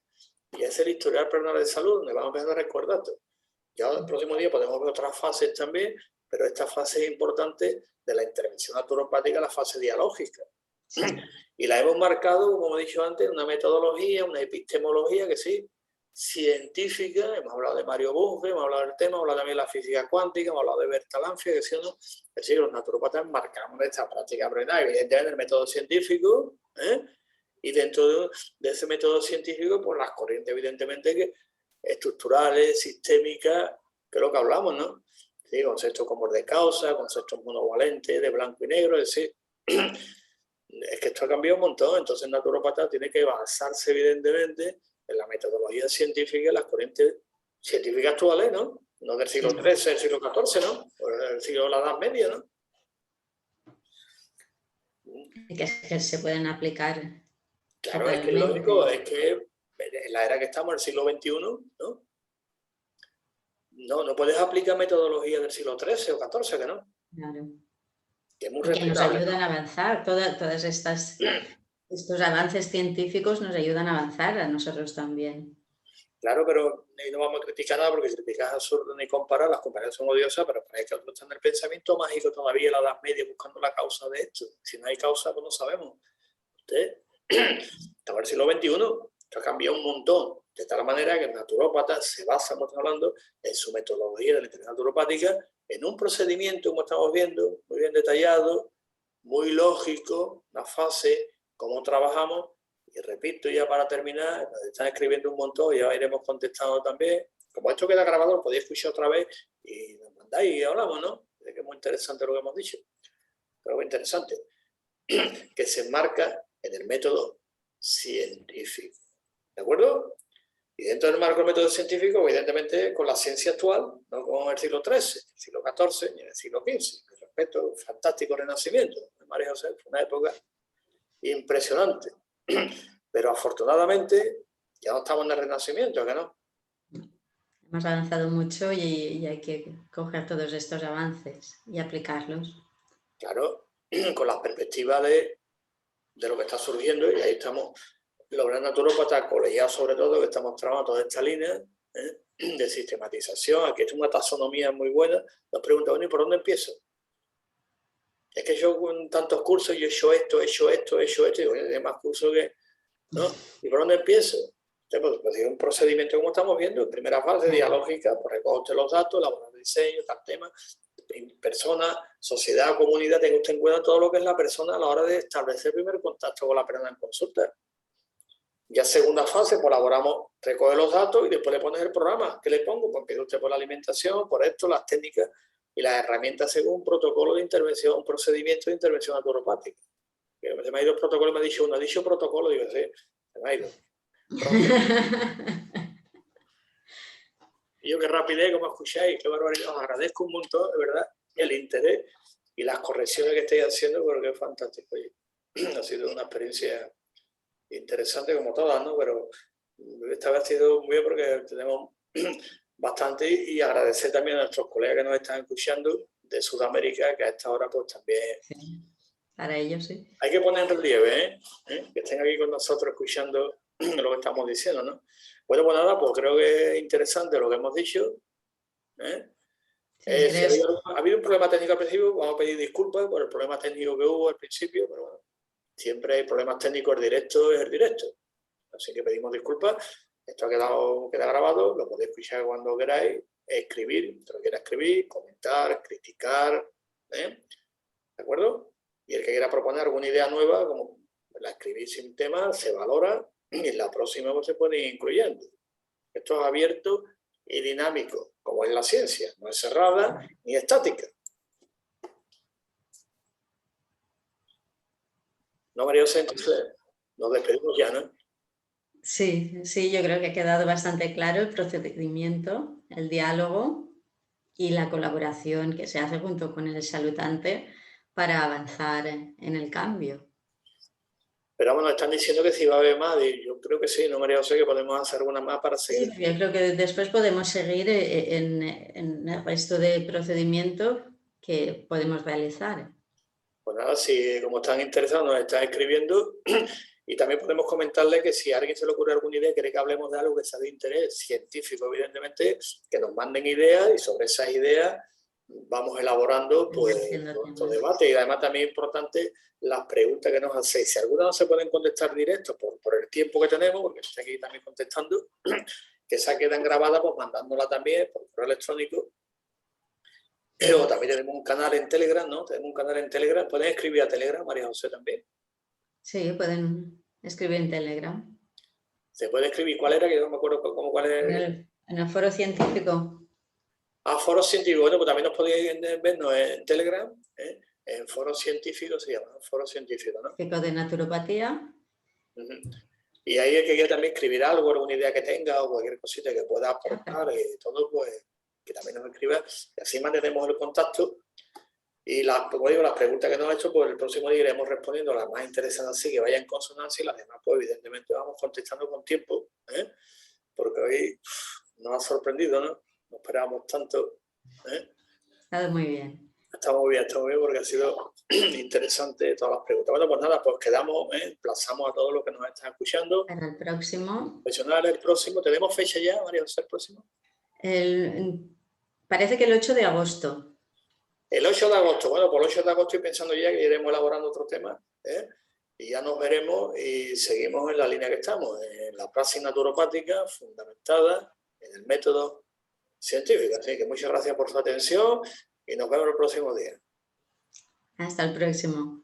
Y es el historial personal de salud, donde vamos empezando a recordar todo. Ya el próximo día podemos ver otras fases también, pero esta fase es importante de la intervención naturopática, la fase dialógica. Sí. Y la hemos marcado, como he dicho antes, una metodología, una epistemología que sí, científica. Hemos hablado de Mario Bunge, hemos hablado del tema, hemos hablado también de la física cuántica, hemos hablado de Bertalanffy, que sí, ¿no? Es decir, los naturópatas marcamos esta práctica aprendizaje, evidentemente el método científico, y dentro de ese método científico, pues las corrientes, evidentemente, que estructurales, sistémicas, que es lo que hablamos, ¿no? Sí, conceptos como el de causa, conceptos monovalentes, de blanco y negro, es decir, es que esto ha cambiado un montón. Entonces el naturópata tiene que basarse, evidentemente, en la metodología científica y las corrientes científicas actuales, ¿no? No del siglo XIII, del siglo XIV, ¿no? O del siglo de la Edad Media, ¿no? Y que se pueden aplicar. Claro, es que lógico, es que en la era que estamos, en el siglo XXI, ¿no? No puedes aplicar metodología del siglo XIII o XIV, que no. Claro. Que es muy y que nos ayudan, ¿no?, a avanzar. Todas estos avances científicos nos ayudan a avanzar a nosotros también. Claro, pero no vamos a criticar nada, porque criticar es absurdo ni comparar, las comparaciones son odiosas, pero parece que otros están en el pensamiento mágico todavía en la Edad Media buscando la causa de esto. Si no hay causa, pues no sabemos. Usted está en el siglo XXI, que ha cambiado un montón, de tal manera que el naturópata se basa, como estamos hablando, en su metodología de la intervención naturopática, en un procedimiento, como estamos viendo, muy bien detallado, muy lógico, una fase, cómo trabajamos. Y repito, ya para terminar, nos están escribiendo un montón, ya iremos contestando también. Como esto queda grabado, lo podéis escuchar otra vez y nos mandáis y hablamos, ¿no? De que es muy interesante lo que hemos dicho. Pero muy interesante. Que se enmarca en el método científico. ¿De acuerdo? Y dentro del marco del método científico, evidentemente, con la ciencia actual, no con el siglo XIII, el siglo XIV ni el siglo XV. Con respecto al fantástico renacimiento de María José, fue una época impresionante. Pero afortunadamente ya no estamos en el Renacimiento, ¿que no? Hemos avanzado mucho y hay que coger todos estos avances y aplicarlos. Claro, con las perspectivas de lo que está surgiendo, y ahí estamos los grandes naturópatas colegiados sobre todo, que estamos trabajando toda esta línea de sistematización. Aquí es una taxonomía muy buena. Nos preguntan, bueno, ¿y por dónde empiezo? Es que yo con tantos cursos, yo he hecho esto, y digo, hay más cursos que... ¿no? ¿Y por dónde empiezo? Entonces, pues un procedimiento como estamos viendo, en primera fase dialógica, pues recoge usted los datos, elaborar diseño, tal tema, persona, sociedad, comunidad, tenga usted en cuenta todo lo que es la persona a la hora de establecer el primer contacto con la persona en consulta. Ya segunda fase, pues elaboramos, recoge los datos y después le pones el programa. ¿Qué le pongo? Pues empieza usted por la alimentación, por esto, las técnicas y las herramientas según un protocolo de intervención, un procedimiento de intervención naturopática. Se me ha ido el protocolo y me ha dicho uno, ha dicho protocolo, digo, sí, se me ha ido. Y yo qué rapidez, como escucháis, qué barbaridad, os agradezco un montón, de verdad, el interés y las correcciones que estáis haciendo, porque es fantástico. Oye, ha sido una experiencia interesante como todas, ¿no? Pero esta vez ha sido muy bien porque tenemos bastante, y agradecer también a nuestros colegas que nos están escuchando de Sudamérica, que a esta hora pues también... Sí, para ellos sí. Hay que poner en relieve, que estén aquí con nosotros escuchando lo que estamos diciendo, ¿no? Bueno, pues nada, pues creo que es interesante lo que hemos dicho. Sí, Si ha habido un problema técnico al principio, vamos a pedir disculpas por el problema técnico que hubo al principio, pero bueno, siempre hay problemas técnicos, el directo es el directo. Así que pedimos disculpas. Esto queda grabado, lo podéis escuchar cuando queráis, escribir, si lo quiera escribir, comentar, criticar, ¿de acuerdo? Y el que quiera proponer alguna idea nueva, como la escribís sin tema, se valora y en la próxima pues se puede ir incluyendo. Esto es abierto y dinámico, como es la ciencia, no es cerrada ni estática. ¿No, María José? Entonces nos despedimos ya, ¿no? Sí, yo creo que ha quedado bastante claro el procedimiento, el diálogo y la colaboración que se hace junto con el saludante para avanzar en el cambio. Pero bueno, están diciendo que sí va a haber más, y yo creo que sí, no, María José, que podemos hacer alguna más para seguir. Sí, yo creo que después podemos seguir en el resto de procedimientos que podemos realizar. Pues nada, si como están interesados nos están escribiendo, y también podemos comentarle que si a alguien se le ocurre alguna idea, quiere que hablemos de algo que sea de interés científico, evidentemente, que nos manden ideas y sobre esas ideas vamos elaborando pues nuestro debate. Y además también es importante las preguntas que nos hacéis. Si algunas no se pueden contestar directo por el tiempo que tenemos, porque estoy aquí también contestando, que esa quedan grabadas, pues mandándola también por correo electrónico. Pero también tenemos un canal en Telegram, ¿no? Tenemos un canal en Telegram. ¿Pueden escribir a Telegram, María José, también? Sí, pueden escribir en Telegram. ¿Se puede escribir? ¿Cuál era? Que yo no me acuerdo cuál era. En el foro científico. Foro científico. Bueno, pues también nos podéis vernos en Telegram, en foro científico se llama, foro científico, ¿no? De naturopatía. Y ahí el que quiera también escribir algo, alguna idea que tenga o cualquier cosita que pueda aportar, todo, pues que también nos escriba. Y así mantenemos el contacto. Y como digo, las preguntas que nos ha hecho, pues el próximo día iremos respondiendo las más interesantes, así que vayan en consonancia, y las demás, pues evidentemente vamos contestando con tiempo, porque hoy nos ha sorprendido, ¿no? No esperábamos tanto. Está muy bien. Está muy bien, porque ha sido interesante todas las preguntas. Bueno, pues nada, pues quedamos, emplazamos a todos los que nos están escuchando. Para el próximo. El próximo, ¿tenemos fecha ya, María José, el próximo? Parece que el 8 de agosto. El 8 de agosto, bueno, por el 8 de agosto estoy pensando ya que iremos elaborando otro tema, y ya nos veremos y seguimos en la línea que estamos, en la praxis naturopática fundamentada en el método científico. Así que muchas gracias por su atención y nos vemos el próximo día. Hasta el próximo.